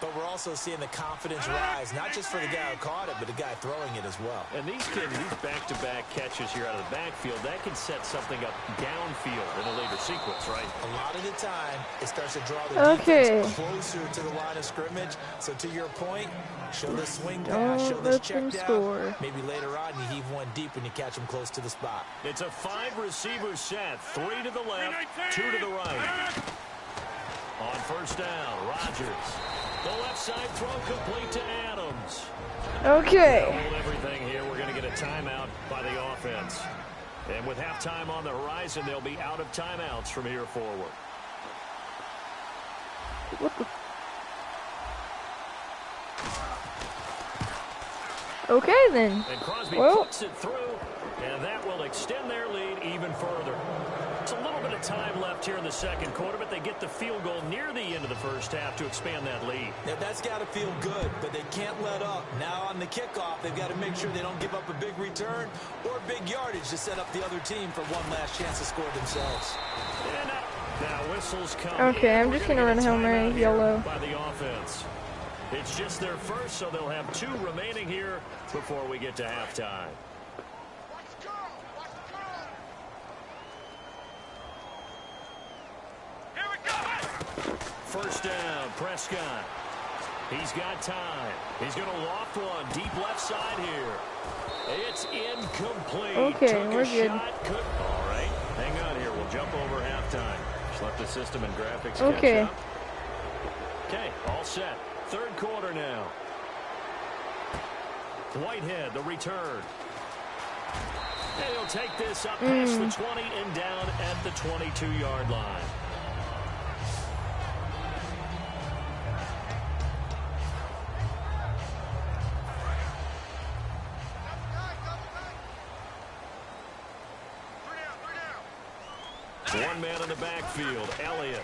but we're also seeing the confidence rise, not just for the guy who caught it, but the guy throwing it as well. And these kids, these back-to-back catches here out of the backfield, that can set something up downfield in a later sequence, right? A lot of the time, it starts to draw the defense closer to the line of scrimmage. So to your point, show this swing pass, show this check down. Maybe later on, you heave one deep when you catch them close to the spot. It's a 5-receiver set. 3 to the left, 2 to the right. On first down, Rodgers. The left side throw complete to Adams. Okay. Hold everything here. We're going to get a timeout by the offense. And with halftime on the horizon, they'll be out of timeouts from here forward. What the? Okay, then. And Crosby puts it through, and that will extend their lead even further. It's a little bit of time left here in the second quarter, but they get the field goal near the end of the first half to expand that lead. Now, that's got to feel good, but they can't let up. Now on the kickoff, they've got to make sure they don't give up a big return or big yardage to set up the other team for one last chance to score themselves. And now whistles come. Okay, I'm just going to run home right yellow. By the offense. It's just their first, so they'll have 2 remaining here before we get to halftime. First down, Prescott. He's got time. He's going to loft one deep left side here. It's incomplete. Okay, we're good. All right, hang on here. We'll jump over halftime. Just let the system and graphics catch up. Okay, all set. Third quarter now. Whitehead, the return. And he'll take this up past the 20 and down at the 22-yard line. One man in the backfield, Elliott.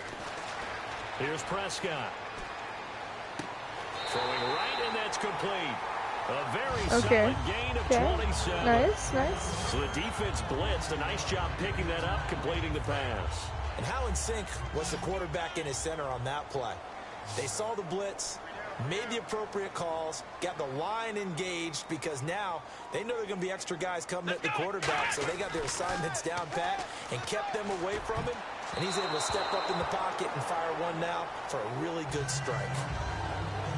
Here's Prescott. Throwing right, and that's complete. A very solid gain of 27. Nice. So the defense blitzed. A nice job picking that up, completing the pass. And how in sync was the quarterback in his center on that play? They saw the blitz, made the appropriate calls, got the line engaged, because now they know there are going to be extra guys coming at the quarterback, so they got their assignments down pat and kept them away from him, and he's able to step up in the pocket and fire one now for a really good strike.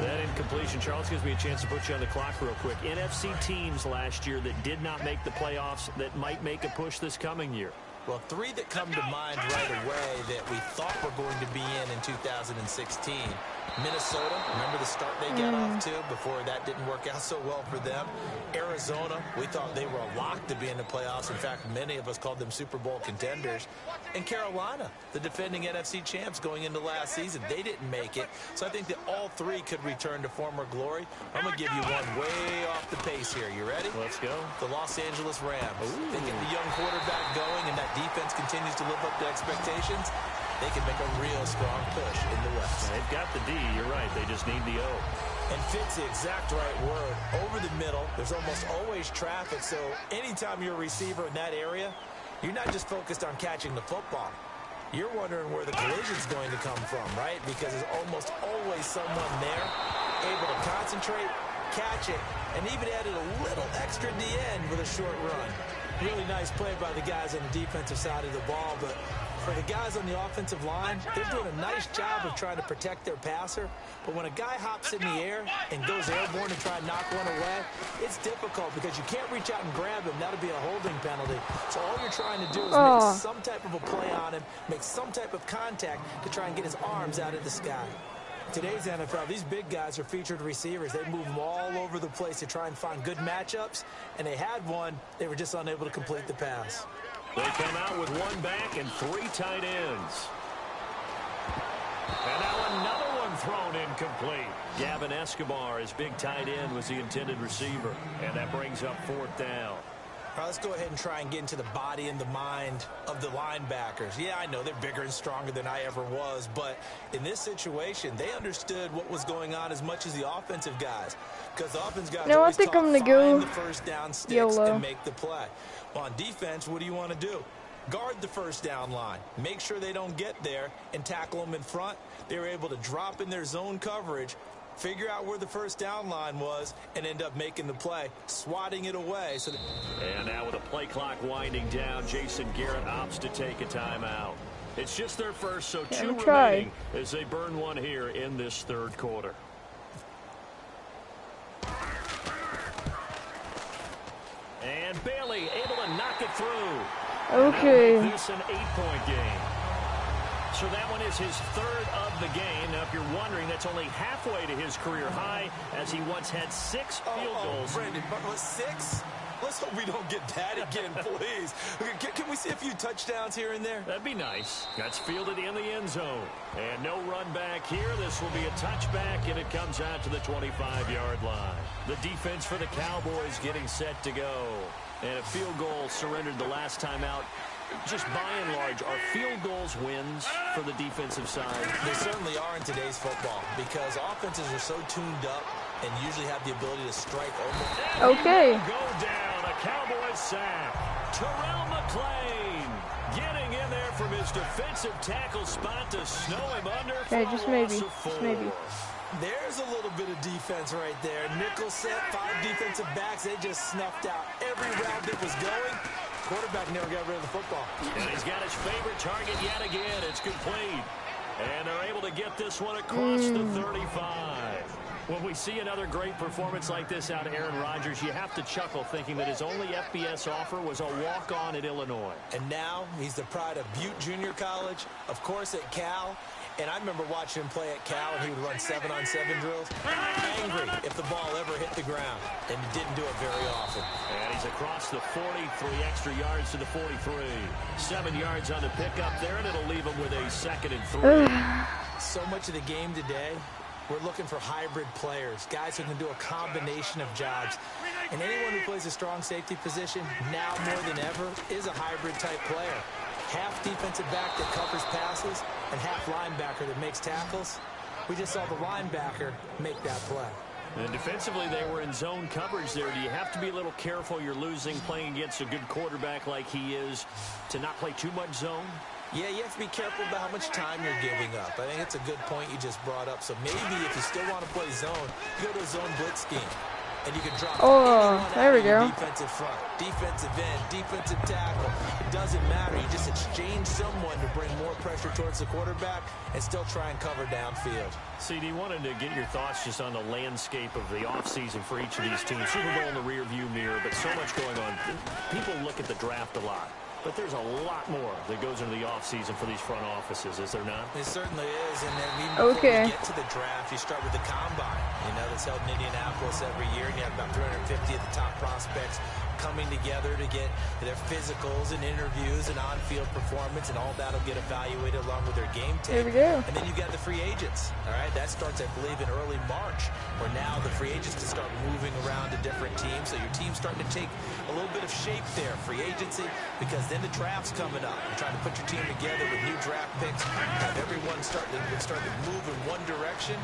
That incompletion, Charles, gives me a chance to put you on the clock real quick. NFC teams last year that did not make the playoffs that might make a push this coming year. Well, three that come to mind right away that we thought were going to be in 2016. Minnesota, remember the start they got off to before that didn't work out so well for them. Arizona, we thought they were a lock to be in the playoffs. In fact, many of us called them Super Bowl contenders. And Carolina, the defending NFC champs going into last season, they didn't make it. So I think that all three could return to former glory. I'm going to give you one way off the pace here. You ready? Let's go. The Los Angeles Rams. They get the young quarterback going, and that defense continues to live up to expectations. They can make a real strong push in the West. They've got the D, you're right. They just need the O. And fits the exact right word. Over the middle, there's almost always traffic, so anytime you're a receiver in that area, you're not just focused on catching the football. You're wondering where the collision's going to come from, right? Because there's almost always someone there able to concentrate, catch it, and even added a little extra at the end with a short run. Really nice play by the guys on the defensive side of the ball, but for the guys on the offensive line, they're doing a nice job of trying to protect their passer. But when a guy hops in the air and goes airborne to try and knock one away, it's difficult because you can't reach out and grab him. That'll be a holding penalty. So all you're trying to do is make some type of a play on him, make some type of contact to try and get his arms out of the sky. Today's NFL, these big guys are featured receivers. They move them all over the place to try and find good matchups, and they had one. They were just unable to complete the pass. They come out with one back and three tight ends. And now another one thrown incomplete. Gavin Escobar, his big tight end, was the intended receiver. And that brings up fourth down. All right, let's go ahead and try and get into the body and the mind of the linebackers. Yeah, I know they're bigger and stronger than I ever was, but in this situation, they understood what was going on as much as the offensive guys. Because the offense guys always taught to find the first down sticks and make the play. Well, on defense, what do you want to do? Guard the first down line. Make sure they don't get there and tackle them in front. They were able to drop in their zone coverage, figure out where the first down line was, and end up making the play, swatting it away. And now with a play clock winding down, Jason Garrett opts to take a timeout. It's just their first, so two remaining as they burn one here in this third quarter. And Bailey able to knock it through. Okay. This an 8-point game. So that one is his third of the game. Now, if you're wondering, that's only halfway to his career high, as he once had 6 field goals. Brandon, but was 6? Let's hope we don't get that again, please. Can we see a few touchdowns here and there? That'd be nice. That's fielded in the end zone. And no run back here. This will be a touchback, and it comes out to the 25-yard line. The defense for the Cowboys getting set to go. And a field goal surrendered the last time out. Just by and large, are field goals wins for the defensive side? They certainly are in today's football because offenses are so tuned up and usually have the ability to strike almost. Okay. Go down, a Cowboys sack. Terrell McClain getting in there from his defensive tackle spot to snow him under. Okay, just maybe. Just maybe. There's a little bit of defense right there. Nickel set, 5 defensive backs. They just snuffed out every round that was going. Quarterback never got rid of the football. And he's got his favorite target yet again. It's complete. And they're able to get this one across the 35. When we see another great performance like this out of Aaron Rodgers, you have to chuckle thinking that his only FBS offer was a walk-on at Illinois. And now he's the pride of Butte Junior College, of course at Cal, And I remember watching him play at Cal, and he would run 7-on-7 drills. Angry if the ball ever hit the ground, and he didn't do it very often. And he's across the 40, 3 extra yards to the 43. 7 yards on the pickup there, and it'll leave him with a 2nd and 3. So much of the game today, we're looking for hybrid players, guys who can do a combination of jobs. And anyone who plays a strong safety position, now more than ever, is a hybrid type player. Half defensive back that covers passes and half linebacker that makes tackles. We just saw the linebacker make that play. And defensively, they were in zone coverage there. Do you have to be a little careful? You're losing playing against a good quarterback like he is to not play too much zone? Yeah, you have to be careful about how much time you're giving up. I think it's a good point you just brought up. So maybe if you still want to play zone, you go to a zone blitz scheme. And you can drop there we go. Defensive front, defensive end, defensive tackle. It doesn't matter. You just exchange someone to bring more pressure towards the quarterback and still try and cover downfield. CD, wanted to get your thoughts just on the landscape of the offseason for each of these teams. Super Bowl in the rearview mirror, but so much going on. People look at the draft a lot. But there's a lot more that goes into the offseason for these front offices, is there not? It certainly is. And then even before you get to the draft, you start with the combine. You know, that's held in Indianapolis every year. And you have about 350 of the top prospects coming together to get their physicals and interviews and on-field performance, and all that'll get evaluated along with their game tape. Here we go. And then you've got the free agents. All right, that starts, I believe, in early March, where now the free agents can start moving around to different teams. So your team's starting to take a little bit of shape there, free agency, because then the draft's coming up. You're trying to put your team together with new draft picks, have everyone start to move in one direction.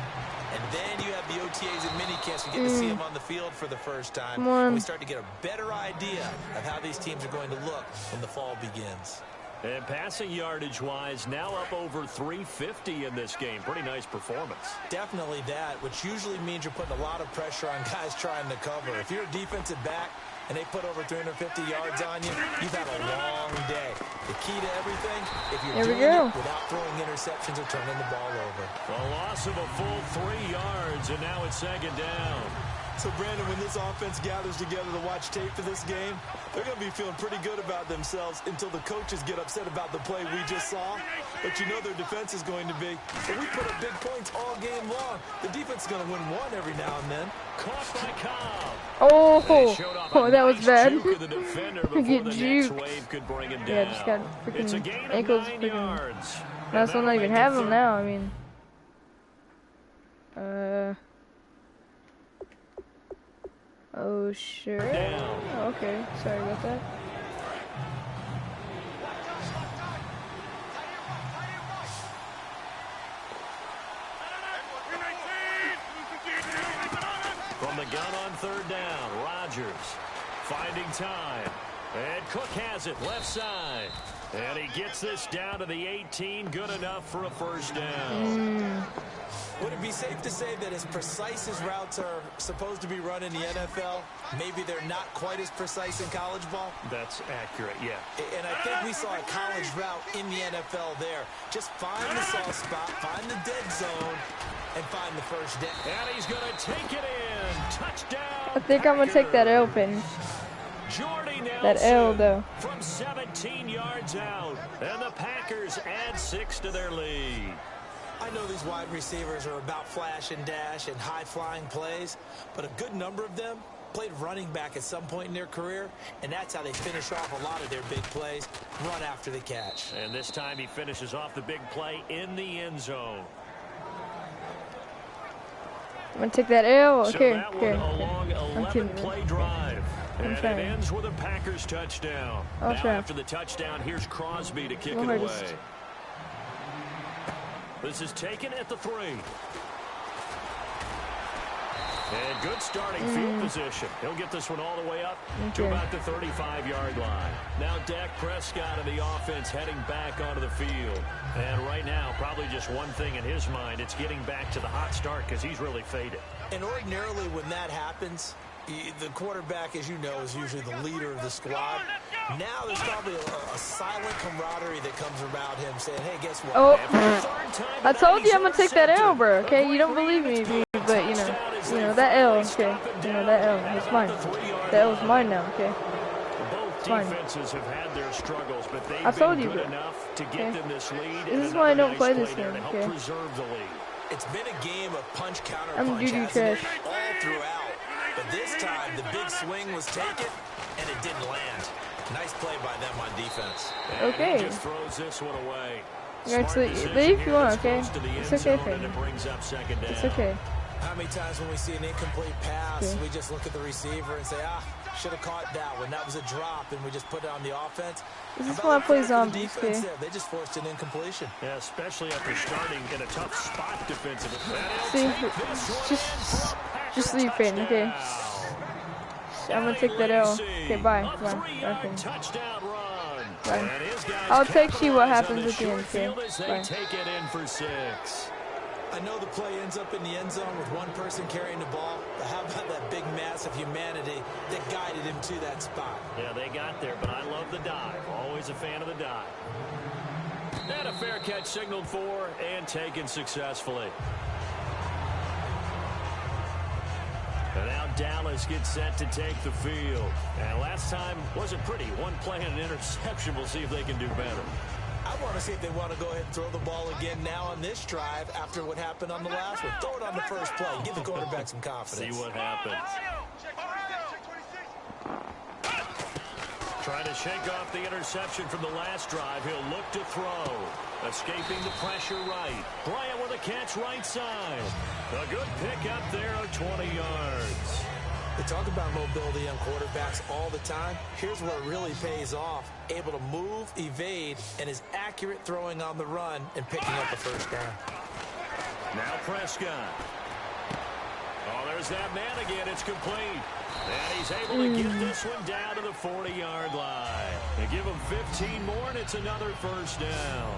And then you have the OTAs and minicamps. You get to see them on the field for the first time. And we start to get a better idea of how these teams are going to look when the fall begins. And passing yardage-wise, now up over 350 in this game. Pretty nice performance. Definitely that, which usually means you're putting a lot of pressure on guys trying to cover. If you're a defensive back and they put over 350 yards on you, you've had a long day. The key to everything, if you're doing it without throwing interceptions or turning the ball over. A loss of a full 3 yards, and now it's 2nd down. So, Brandon, when this offense gathers together to watch tape for this game, they're going to be feeling pretty good about themselves until the coaches get upset about the play we just saw. But you know their defense is going to be. But we put up big points all game long. The defense is going to win one every now and then. Caught by Cobb. Oh, that was bad. The defender before the next wave could bring him down. Yeah, just got freaking ankles. 9 yards. That's not even have them now. I mean, oh, sure. Oh, okay, sorry about that. From the gun on 3rd down, Rodgers finding time. And Cook has it, left side. And he gets this down to the 18, good enough for a 1st down. Would it be safe to say that as precise as routes are supposed to be run in the NFL, maybe they're not quite as precise in college ball? That's accurate, yeah. And I think we saw a college route in the NFL there. Just find the soft spot, find the dead zone, and find the 1st down. And he's going to take it in. Touchdown. I think I'm going to take that L pin. That L, though. From 17 yards out. And the Packers add 6 to their lead. I know these wide receivers are about flash and dash and high-flying plays, but a good number of them played running back at some point in their career, and that's how they finish off a lot of their big plays, run after the catch. And this time he finishes off the big play in the end zone. I'm going to take that L. Okay, so that one a long 11-play drive. And it ends with a Packers touchdown. Now after the touchdown, here's Crosby to kick it away. This is taken at the 3. And good starting field position. He'll get this one all the way up to about the 35-yard line. Now Dak Prescott of the offense heading back onto the field. And right now, probably just one thing in his mind. It's getting back to the hot start because he's really faded. And ordinarily when that happens, the quarterback, as you know, is usually the leader of the squad. Now there's probably a silent camaraderie that comes around him saying, hey, guess what? Oh, I told you I'm going to take that L, bro. Okay, you don't believe me, but, you know, that L, okay. You know, that L, it's mine. That L is mine now, okay. Both It's fine. Defenses have had their struggles, but they've I told been you, good bro. enough to get them this lead. This is why I don't play this game. To help Okay. preserve the lead. It's been a game of punch counter I'm punch, doo-doo hasn't it? trash. All throughout. But this time, the big swing was taken, and it didn't land. Nice play by them on defense. And Okay. he just throws this one away. You guys Smart leave decision if you here. want, It's okay? close to the It's end okay zone, for and me. it brings up second down. It's okay. How many times when we see an incomplete pass, Okay. we just look at the receiver and say, should have caught that one. That was a drop, and we just put it on the offense. This is How why I about play the credit for the zombies, defense okay? there? They just forced an incompletion. Yeah, especially after starting in a tough spot defensively. See, just leave Peyton, okay? I'm gonna take that L. Okay, bye. Bye. Okay. Touchdown run. Bye. And his guys I'll text you what capitalize on happens the at the end, short field okay? as they Bye. take it in for 6. I know the play ends up in the end zone with one person carrying the ball, but how about that big mass of humanity that guided him to that spot? Yeah, they got there, but I love the dive. Always a fan of the dive. And a fair catch signaled for and taken successfully. And now Dallas gets set to take the field. And last time wasn't pretty. One play and an interception. We'll see if they can do better. I want to see if they want to go ahead and throw the ball again now on this drive after what happened on the last one. Throw it on the first play. Give the quarterback some confidence. See what happens. Trying to shake off the interception from the last drive. He'll look to throw. Escaping the pressure right. Bryant with a catch right side. A good pick up there of 20 yards. They talk about mobility on quarterbacks all the time. Here's where it really pays off. Able to move, evade, and is accurate throwing on the run and picking up the first down. Now Prescott. Oh, there's that man again. It's complete. And he's able to get this one down to the 40-yard line. They give him 15 more, and it's another first down.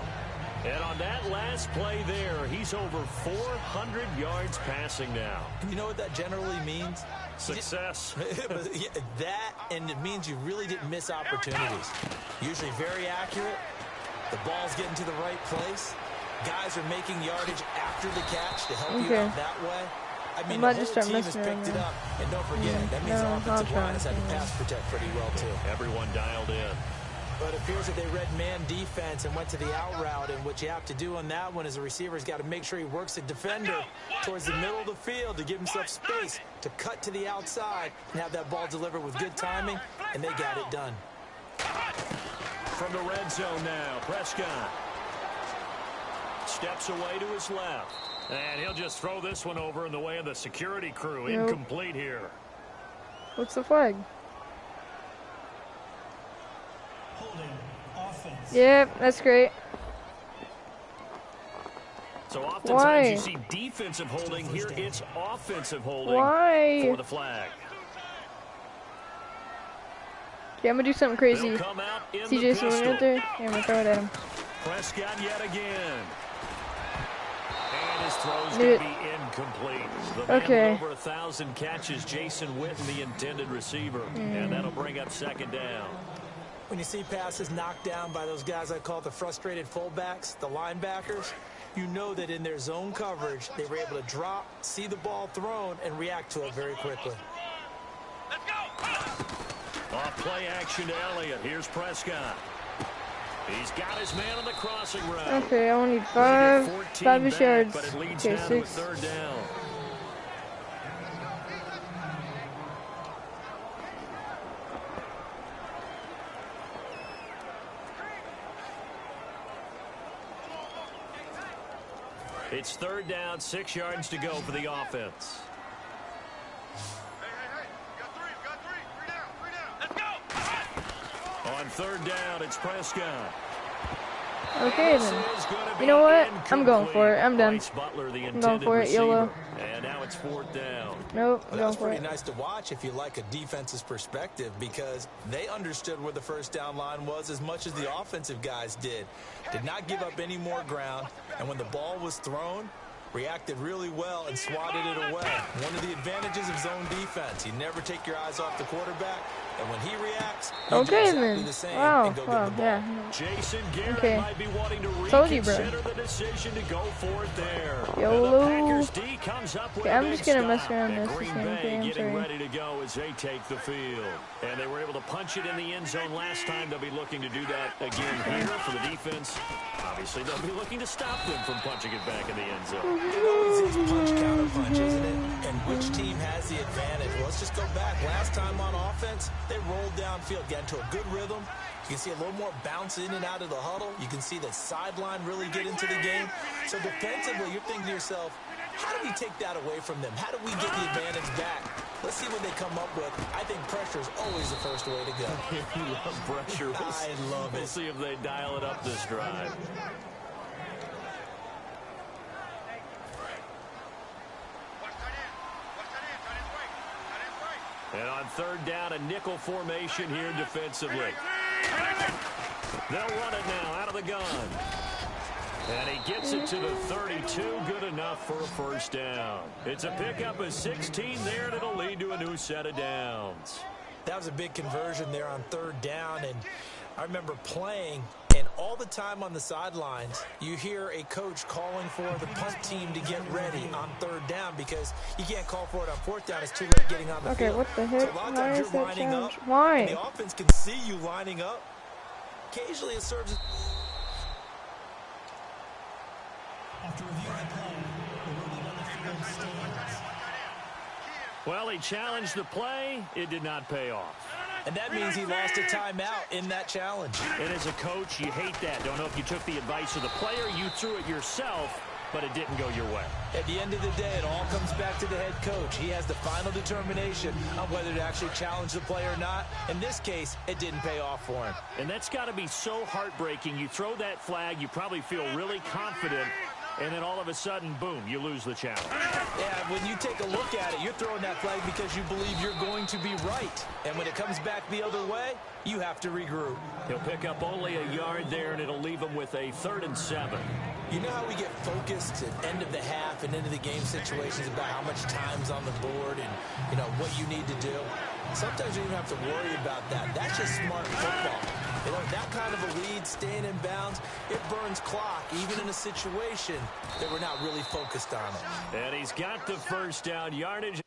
And on that last play there, he's over 400 yards passing now. You know what that generally means? Success. Yeah, that, and it means you really didn't miss opportunities. Usually very accurate. The ball's getting to the right place. Guys are making yardage after the catch to help you out that way. I mean, the whole team has picked it up. And don't forget, that means the offensive line has had to pass protect pretty well, too. Everyone dialed in. But it appears that they read man defense and went to the out route, and what you have to do on that one is the receiver's got to make sure he works the defender towards the middle of the field to give himself space to cut to the outside and have that ball delivered with good timing, and they got it done. From the red zone now, Prescott steps away to his left. And he'll just throw this one over in the way of the security crew. Nope. Incomplete here. What's the flag? Yep, that's great. So oftentimes Why? you see defensive holding. Here it's offensive holding Why? for the flag. Okay, I'm gonna do something crazy. They'll come out in See the Jason pistol. right there? Yeah, I'm gonna throw it at him. Prescott yet again. And his throw's Dude. going to be incomplete. The man Okay. with over 1,000 catches, Jason Witten, the intended receiver. And that'll bring up second down. When you see passes knocked down by those guys I call the frustrated fullbacks, the linebackers, you know that in their zone coverage, they were able to drop, see the ball thrown, and react to it very quickly. Off play action to Elliott. Here's Prescott. He's got his man on the crossing route. Okay, I only need They get 14 five back, yards. but it leads Okay, down to a 6. third down. It's third down, 6 yards to go for the offense. On third down, it's Prescott. Okay This then. is gonna You be know what? I'm going incomplete. for it. I'm done. Bryce Butler, the going intended for it, YOLO. receiver. And now it's fourth down. Nope, I'm Well, that going was for pretty it. nice to watch if you like a defense's perspective, because they understood where the first down line was as much as the offensive guys did. Did not give up any more ground, and when the ball was thrown, reacted really well and swatted it away. One of the advantages of zone defense, you never take your eyes off the quarterback, And when he reacts, you Okay, do exactly then. the same Wow, and go wow, get the ball. yeah. Jason Garrett Okay. might be wanting to Told you, bro. reconsider the decision to go for it there. YOLO. And the Packers D comes up with Okay, a I'm big just gonna mess stop. around And this Green game. Bay Okay, I'm getting sorry. ready to go as they take the field. And they were able to punch it in the end zone last time. They'll be looking to do that again here for the defense. Obviously, they'll be looking to stop them from punching it back in the end zone. It always is punch, counter punch, isn't it? And which team has the advantage? Well, let's just go back. Last time on offense, they rolled downfield, got into a good rhythm. You can see a little more bounce in and out of the huddle. You can see the sideline really get into the game. So defensively, you're thinking to yourself, how do we take that away from them? How do we get the advantage back? Let's see what they come up with. I think pressure is always the first way to go. You love pressure. I love it. We'll see if they dial it up this drive. And on third down, a nickel formation here defensively. They'll run it now out of the gun. And he gets it to the 32. Good enough for a first down. It's a pickup of 16 there, and it'll lead to a new set of downs. That was a big conversion there on third down, and I remember playing, and all the time on the sidelines, you hear a coach calling for the punt team to get ready on third down because you can't call for it on fourth down. It's too late getting on the field. Okay, what the heck? So a lot of Why times is you're that lining challenge? up, Why? and the offense can see you lining up. Occasionally it serves as... After reviewing the play, the ruling on the field stands. Well, he challenged the play. It did not pay off. And that means he lost a timeout in that challenge. And as a coach, you hate that. Don't know if you took the advice of the player. You threw it yourself, but it didn't go your way. At the end of the day, it all comes back to the head coach. He has the final determination on whether to actually challenge the play or not. In this case, it didn't pay off for him. And that's got to be so heartbreaking. You throw that flag, you probably feel really confident, and then all of a sudden, boom, you lose the challenge. Yeah, when you take a look at it, you're throwing that flag because you believe you're going to be right. And when it comes back the other way, you have to regroup. He'll pick up only a yard there, and it'll leave him with a 3rd and 7. You know how we get focused at end of the half and into the game situations about how much time's on the board and, you know, what you need to do? Sometimes you don't have to worry about that. That's just smart football. You know, that kind of a lead, staying in bounds, it burns clock, even in a situation that we're not really focused on it. And he's got the first down yardage.